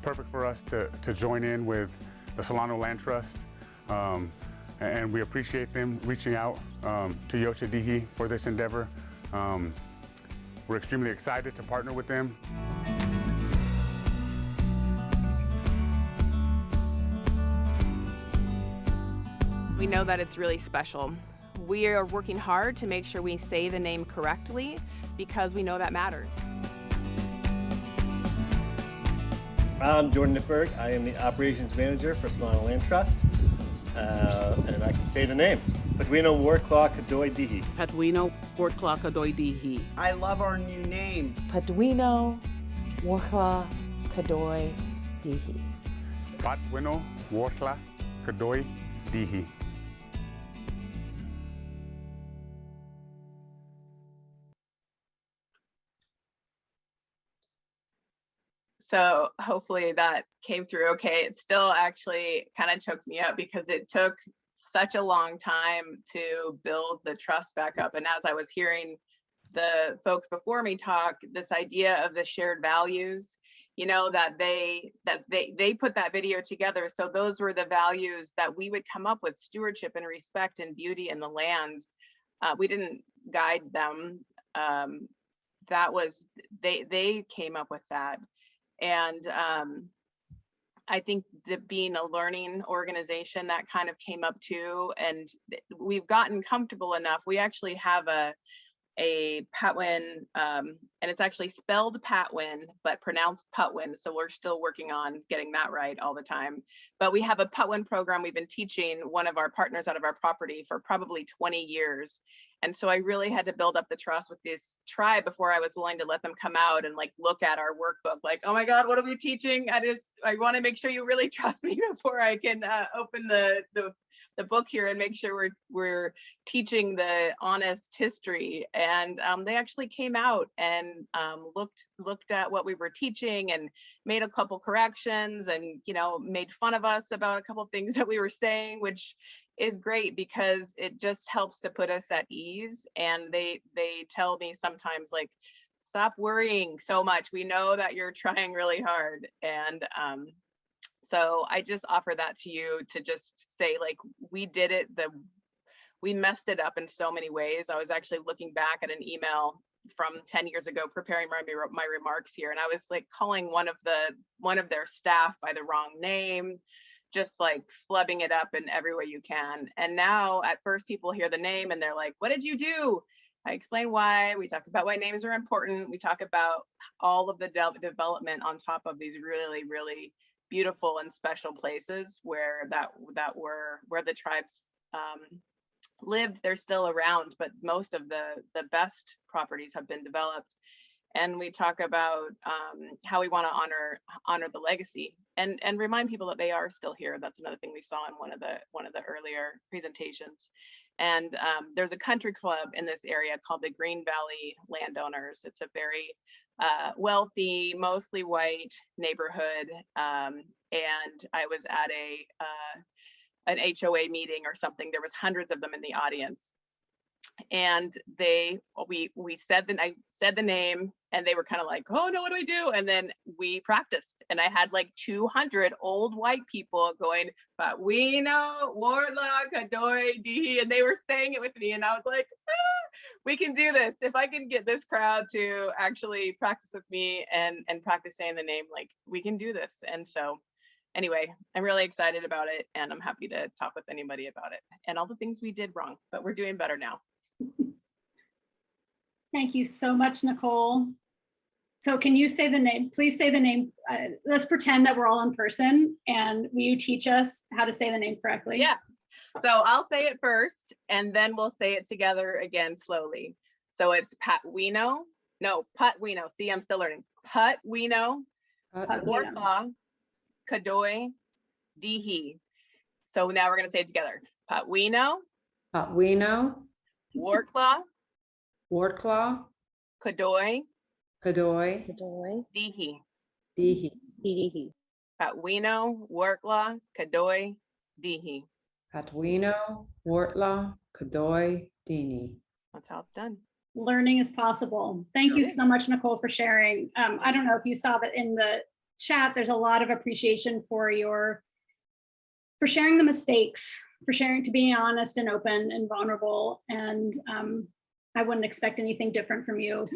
perfect for us to join in with the Solano Land Trust. And we appreciate them reaching out to Yoshadihi for this endeavor. We're extremely excited to partner with them. We know that it's really special. We are working hard to make sure we say the name correctly because we know that matters. I'm Jordan Nippberg. I am the operations manager for Solano Land Trust. And I can say the name. Patwino Worrtla Kodoi Dihi. Patwino Worrtla Kodoi Dihi. I love our new name. Patwino Worrtla Kodoi Dihi. Patwino Worrtla Kodoi Dihi. So hopefully that came through okay. It still actually kind of chokes me up because it took such a long time to build the trust back up. And as I was hearing the folks before me talk, this idea of the shared values, that they put that video together. So those were the values that we would come up with: stewardship and respect and beauty in the land. We didn't guide them. That was, they came up with that. And I think that being a learning organization, that kind of came up too. And we've gotten comfortable enough. We actually have a Patwin, and it's actually spelled Patwin, but pronounced Patwin. So we're still working on getting that right all the time. But we have a Patwin program we've been teaching one of our partners out of our property for probably 20 years. And so I really had to build up the trust with this tribe before I was willing to let them come out and look at our workbook, oh my God, what are we teaching? I want to make sure you really trust me before I can open the book here and make sure we're teaching the honest history. And they actually came out and looked at what we were teaching and made a couple corrections and made fun of us about a couple of things that we were saying, which is great because it just helps to put us at ease. And they tell me sometimes stop worrying so much. We know that you're trying really hard. And so I just offer that to you to just say, we did it, we messed it up in so many ways. I was actually looking back at an email from 10 years ago, preparing my remarks here. And I was calling one of their staff by the wrong name, just flubbing it up in every way you can. And now at first people hear the name and they're like, what did you do? I explain why. We talk about why names are important. We talk about all of the development on top of these really, really beautiful and special places where the tribes lived. They're still around, but most of the best properties have been developed. And we talk about how we want to honor the legacy and remind people that they are still here. That's another thing we saw in one of the earlier presentations. And there's a country club in this area called the Green Valley Landowners. It's a very wealthy, mostly white neighborhood. And I was at an HOA meeting or something. There was hundreds of them in the audience. And we said I said the name and they were kind of oh no, what do I do? And then we practiced and I had 200 old white people going, Patwino Worrtla Kodoi Dihi, and they were saying it with me. And I was We can do this. If I can get this crowd to actually practice with me and practice saying the name, like, we can do this. And so anyway, I'm really excited about it, and I'm happy to talk with anybody about it and all the things we did wrong, but we're doing better now. Thank you so much, Nicole. So can you say the name? Please say the name. Let's pretend that we're all in person, and will you teach us how to say the name correctly? Yeah. So I'll say it first, and then we'll say it together again slowly. So it's Patwino. No, Patwino. See, I'm still learning. Patwino Worrtla Kodoi Dihi. So now we're going to say it together. Patwino Worrtla Kodoi Dihi. Patwino Worrtla Kodoi Dihi. That's how it's done. Learning is possible. Thank you so much, Nicole, for sharing. I don't know if you saw that in the chat, there's a lot of appreciation for sharing the mistakes, for sharing, to being honest and open and vulnerable. And I wouldn't expect anything different from you.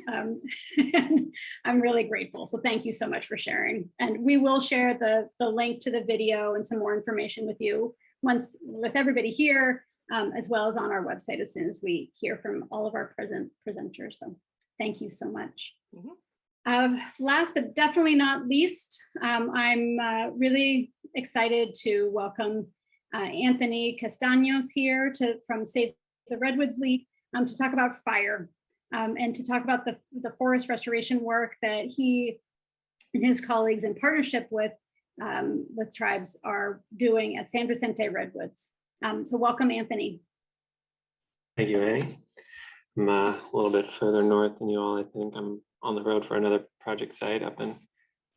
I'm really grateful. So thank you so much for sharing. And we will share the link to the video and some more information with you with everybody here, as well as on our website as soon as we hear from all of our presenters. So thank you so much. Last but definitely not least, I'm really excited to welcome Anthony Castaños here from Save the Redwoods League to talk about fire and to talk about the forest restoration work that he and his colleagues in partnership with tribes are doing at San Vicente Redwoods. So welcome, Anthony. Thank you, Annie. I'm a little bit further north than you all. I think I'm on the road for another project site up in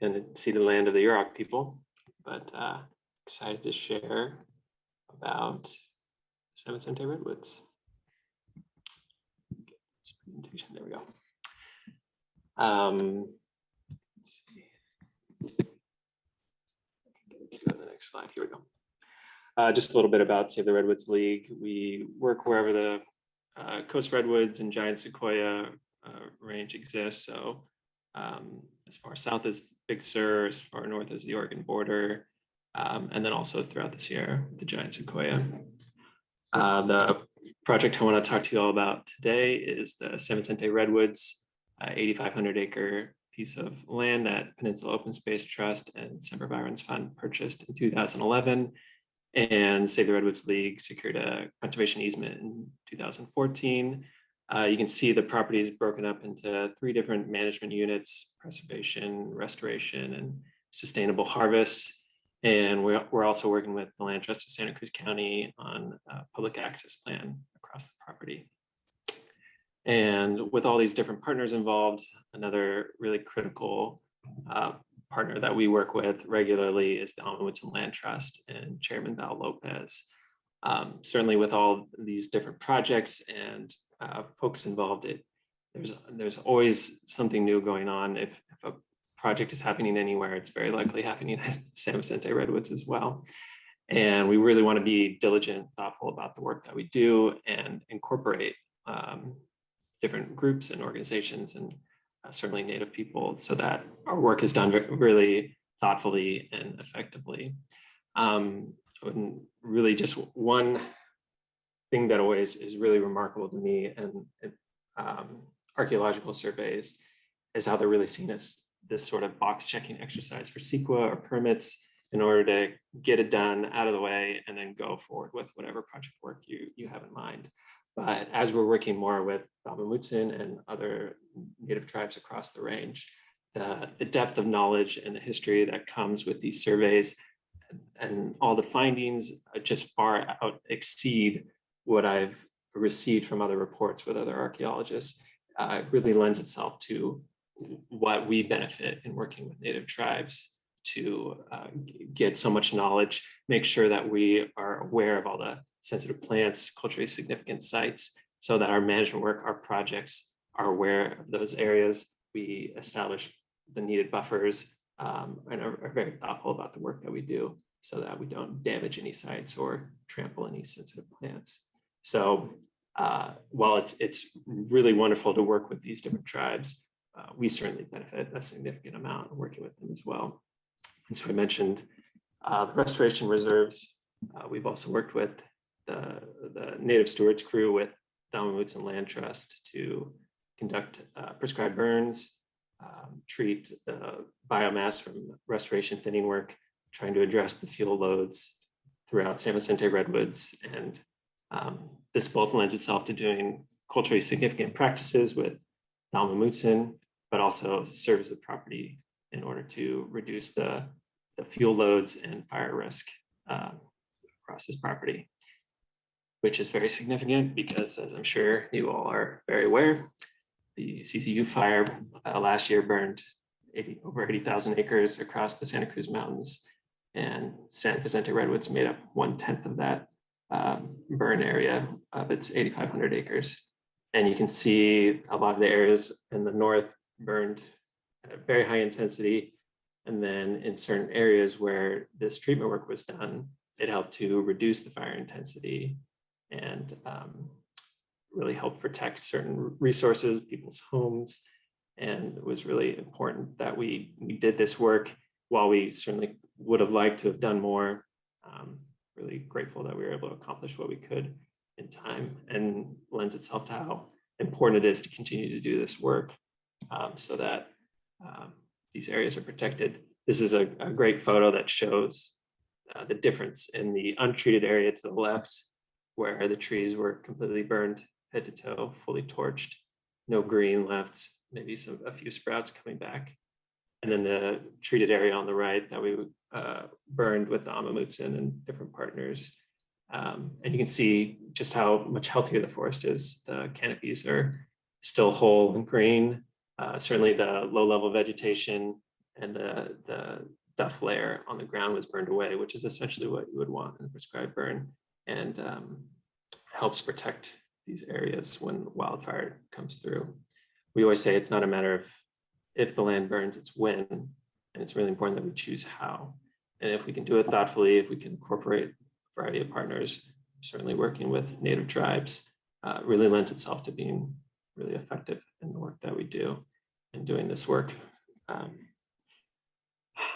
the ceded land of the Yurok people, but excited to share about San Vicente Redwoods. This presentation, there we go. Let's see. Go to the next slide. Here we go. Just a little bit about Save the Redwoods League. We work wherever the coast redwoods and giant sequoia range exists. So as far south as Big Sur, as far north as the Oregon border, and then also throughout the Sierra, the giant sequoia. The project I want to talk to you all about today is the San Vicente Redwoods, 8,500 acre piece of land that Peninsula Open Space Trust and Semper Virens Fund purchased in 2011. And Save the Redwoods League secured a conservation easement in 2014. You can see the property is broken up into 3 different management units: preservation, restoration, and sustainable harvest. And we're also working with the Land Trust of Santa Cruz County on a public access plan across the property. And with all these different partners involved, another really critical partner that we work with regularly is the Amah Mutsun Land Trust and Chairman Val Lopez. Certainly with all these different projects and folks involved, there's always something new going on. If a project is happening anywhere, it's very likely happening at San Vicente Redwoods as well. And we really want to be diligent, thoughtful about the work that we do and incorporate different groups and organizations and certainly Native people, so that our work is done really thoughtfully and effectively. Really just one thing that always is really remarkable to me and archaeological surveys is how they're really seen as this sort of box checking exercise for CEQA or permits in order to get it done out of the way and then go forward with whatever project work you have in mind. But as we're working more with Amah Mutsun and other Native tribes across the range, the depth of knowledge and the history that comes with these surveys and all the findings just far exceed what I've received from other reports with other archaeologists. It really lends itself to what we benefit in working with Native tribes to get so much knowledge, make sure that we are aware of all the sensitive plants, culturally significant sites, so that our management work, our projects are aware of those areas. We establish the needed buffers and are very thoughtful about the work that we do so that we don't damage any sites or trample any sensitive plants. So while it's really wonderful to work with these different tribes, we certainly benefit a significant amount working with them as well. And so I mentioned the restoration reserves. We've also worked with the Native Stewards crew with the Mutsun Land Trust to conduct prescribed burns, treat the biomass from restoration thinning work, trying to address the fuel loads throughout San Vicente Redwoods. And this both lends itself to doing culturally significant practices with Alma Mutsun, but also serves the property in order to reduce the fuel loads and fire risk across this property, which is very significant because, as I'm sure you all are very aware, the CCU fire last year burned over 80,000 acres across the Santa Cruz Mountains, and San Vicente Redwoods made up 1/10 of that burn area of its 8,500 acres. And you can see a lot of the areas in the north burned at very high intensity. And then in certain areas where this treatment work was done, it helped to reduce the fire intensity and really helped protect certain resources, people's homes. And it was really important that we did this work. While we certainly would have liked to have done more, really grateful that we were able to accomplish what we could in time, and lends itself to how important it is to continue to do this work so that these areas are protected. This is a great photo that shows the difference in the untreated area to the left, where the trees were completely burned head to toe, fully torched, no green left, maybe a few sprouts coming back. And then the treated area on the right that we burned with the Amah Mutsun and different partners. And you can see just how much healthier the forest is. The canopies are still whole and green. Certainly the low-level vegetation and the duff layer on the ground was burned away, which is essentially what you would want in a prescribed burn, and helps protect these areas when wildfire comes through. We always say it's not a matter of if the land burns, it's when, and it's really important that we choose how. And if we can do it thoughtfully, if we can incorporate a variety of partners, certainly working with Native tribes, really lends itself to being really effective in the work that we do, and doing this work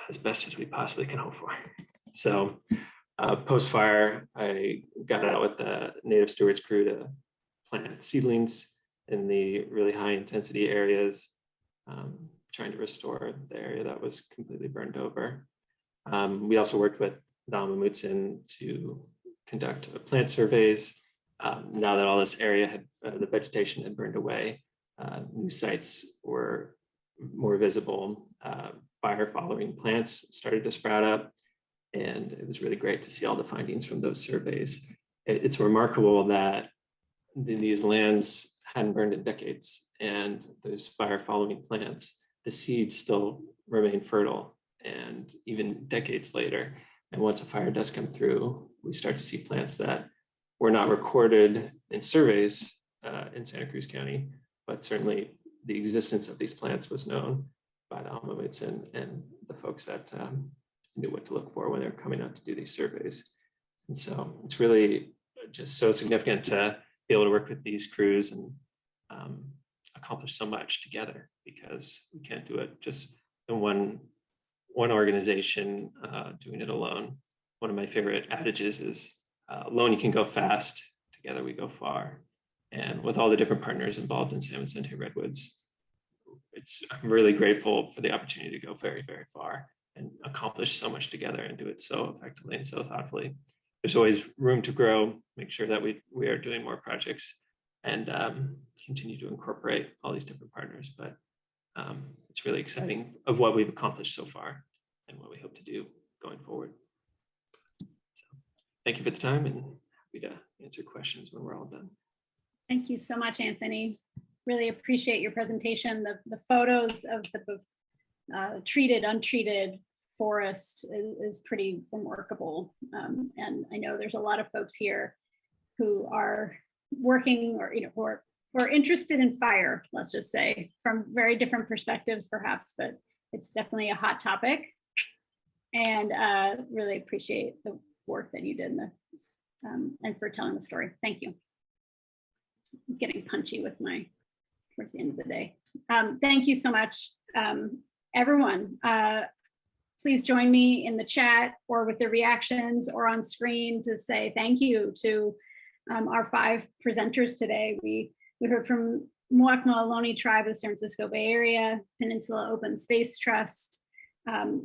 as best as we possibly can hope for. So post-fire, I got out with the Native Stewards crew to plant seedlings in the really high intensity areas, trying to restore the area that was completely burned over. We also worked with the Amah Mutsun to conduct plant surveys. Now that all this area had, the vegetation had burned away, new sites were more visible. Fire following plants started to sprout up, and it was really great to see all the findings from those surveys. It's remarkable that these lands hadn't burned in decades, and those fire following plants, the seeds still remain fertile, and even decades later. And once a fire does come through, we start to see plants that were not recorded in surveys in Santa Cruz County, but certainly the existence of these plants was known by the Amah Mutsun and the folks that knew what to look for when they were coming out to do these surveys. And so it's really just so significant to be able to work with these crews and accomplish so much together, because we can't do it just in one organization doing it alone. One of my favorite adages is alone you can go fast, together we go far. And with all the different partners involved in San Vicente Redwoods, I'm really grateful for the opportunity to go very, very far and accomplish so much together and do it so effectively and so thoughtfully. There's always room to grow, make sure that we are doing more projects and continue to incorporate all these different partners. But it's really exciting of what we've accomplished so far and what we hope to do going forward. So, thank you for the time, and happy to answer questions when we're all done. Thank you so much, Anthony. Really appreciate your presentation. The photos of the treated, untreated forest is pretty remarkable. And I know there's a lot of folks here who are working or, who are interested in fire, let's just say, from very different perspectives perhaps, but it's definitely a hot topic. And really appreciate the work that you did and for telling the story. Thank you. getting punchy with towards the end of the day. Thank you so much, everyone. Please join me in the chat or with the reactions or on screen to say thank you to our 5 presenters today. We heard from Muwekma Ohlone Tribe of the San Francisco Bay Area, Peninsula Open Space Trust, Amah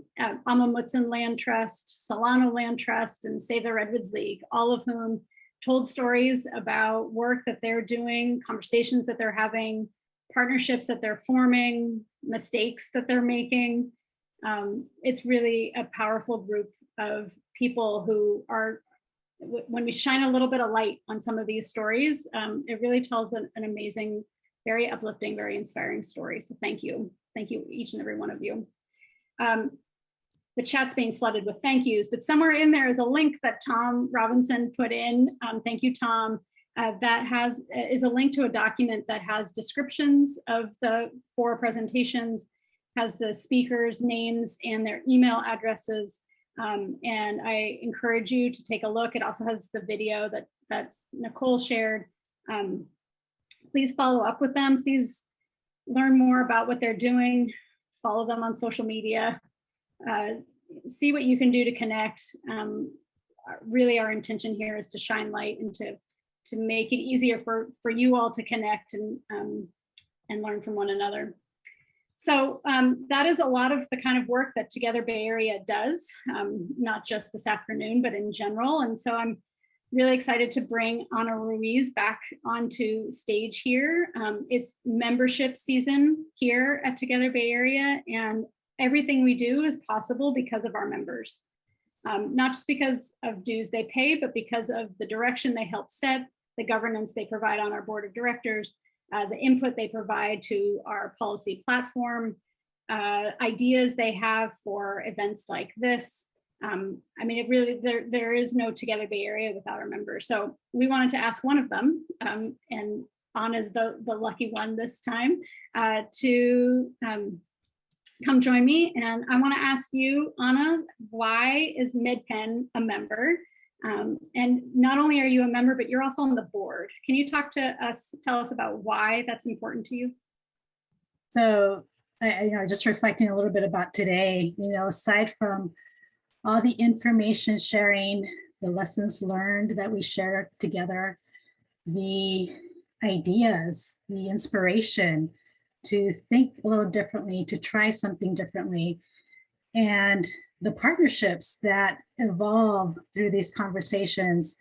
Mutsun Land Trust, Solano Land Trust, and Save the Redwoods League, all of whom told stories about work that they're doing, conversations that they're having, partnerships that they're forming, mistakes that they're making. It's really a powerful group of people who are, when we shine a little bit of light on some of these stories, it really tells an amazing, very uplifting, very inspiring story. So thank you. Thank you, each and every one of you. The chat's being flooded with thank yous, but somewhere in there is a link that Tom Robinson put in. Thank you, Tom. That is a link to a document that has descriptions of the 4 presentations, has the speakers' names and their email addresses. And I encourage you to take a look. It also has the video that Nicole shared. Please follow up with them. Please learn more about what they're doing. Follow them on social media. See what you can do to connect. Really, our intention here is to shine light and to make it easier for you all to connect and learn from one another. So that is a lot of the kind of work that Together Bay Area does, not just this afternoon, but in general. And so I'm really excited to bring Ana Ruiz back onto stage here. It's membership season here at Together Bay Area, and everything we do is possible because of our members. Not just because of dues they pay, but because of the direction they help set, the governance they provide on our board of directors, the input they provide to our policy platform, ideas they have for events like this. I mean, it really, there is no Together Bay Area without our members. So we wanted to ask one of them, and Anna's the lucky one this time, to come join me. And I want to ask you, Anna, why is MidPen a member? And not only are you a member, but you're also on the board. Can you tell us about why that's important to you? So, just reflecting a little bit about today, aside from all the information sharing, the lessons learned that we share together, the ideas, the inspiration to think a little differently, to try something differently, and the partnerships that evolve through these conversations.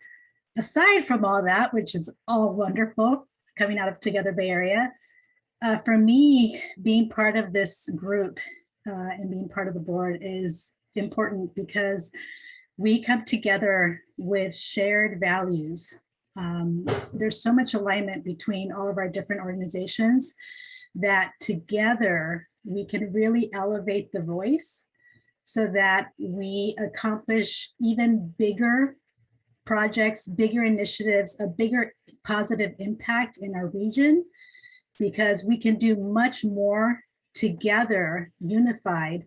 Aside from all that, which is all wonderful coming out of Together Bay Area, for me, being part of this group and being part of the board is important because we come together with shared values. There's so much alignment between all of our different organizations that together we can really elevate the voice so that we accomplish even bigger projects, bigger initiatives, a bigger positive impact in our region, because we can do much more together, unified,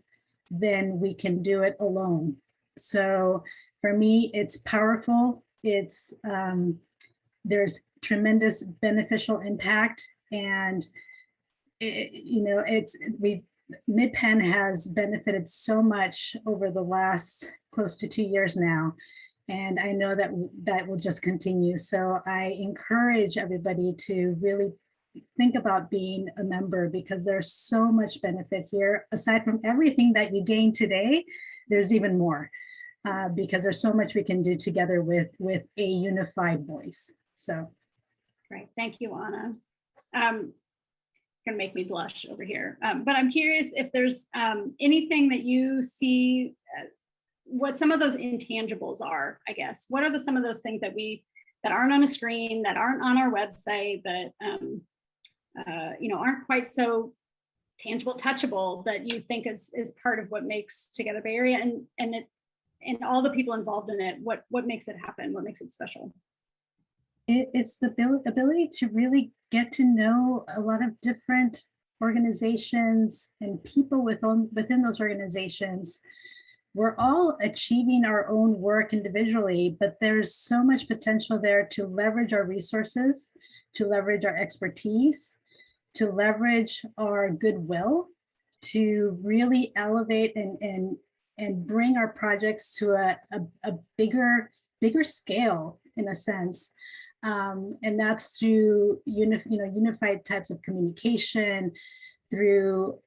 than we can do it alone. So for me, it's powerful. It's there's tremendous beneficial impact, and MidPen has benefited so much over the last close to 2 years now, and I know that will just continue. So I encourage everybody to really think about being a member, because there's so much benefit here. Aside from everything that you gain today, there's even more, because there's so much we can do together with a unified voice. So, great, thank you, Anna. Gonna make me blush over here, but I'm curious if there's anything that you see, what some of those intangibles are. I guess what are some of those things that aren't on a screen, that aren't on our website, but aren't quite so tangible, touchable, that you think is part of what makes Together Bay Area and all the people involved in it, what makes it happen, what makes it special? It's the ability to really get to know a lot of different organizations and people within those organizations. We're all achieving our own work individually, but there's so much potential there to leverage our resources to leverage our expertise, to leverage our goodwill, to really elevate and bring our projects to a bigger scale, in a sense. And that's through unified types of communication, through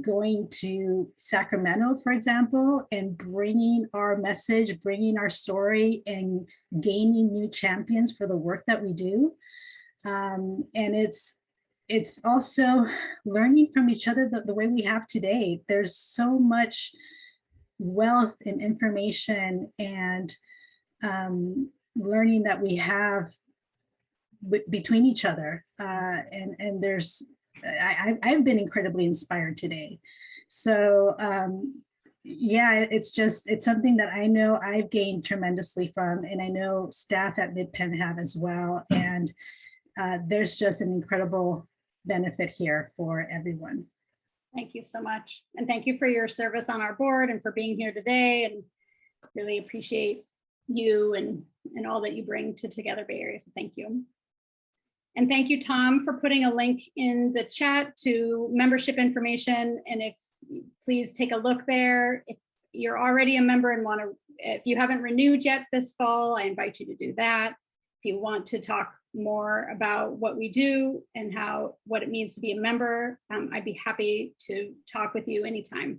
going to Sacramento, for example, and bringing our message, bringing our story, and gaining new champions for the work that we do. And it's also learning from each other the way we have today. There's so much wealth and information and learning that we have between each other. And there's, I've been incredibly inspired today. So yeah, it's something that I know I've gained tremendously from, and I know staff at MidPen have as well. And there's just an incredible benefit here for everyone. Thank you so much. And thank you for your service on our board and for being here today, and really appreciate you and all that you bring to Together Bay Area. So thank you. And thank you, Tom, for putting a link in the chat to membership information. And if please take a look there. If you're already a member and if you haven't renewed yet this fall, I invite you to do that. If you want to talk more about what we do and what it means to be a member, I'd be happy to talk with you anytime.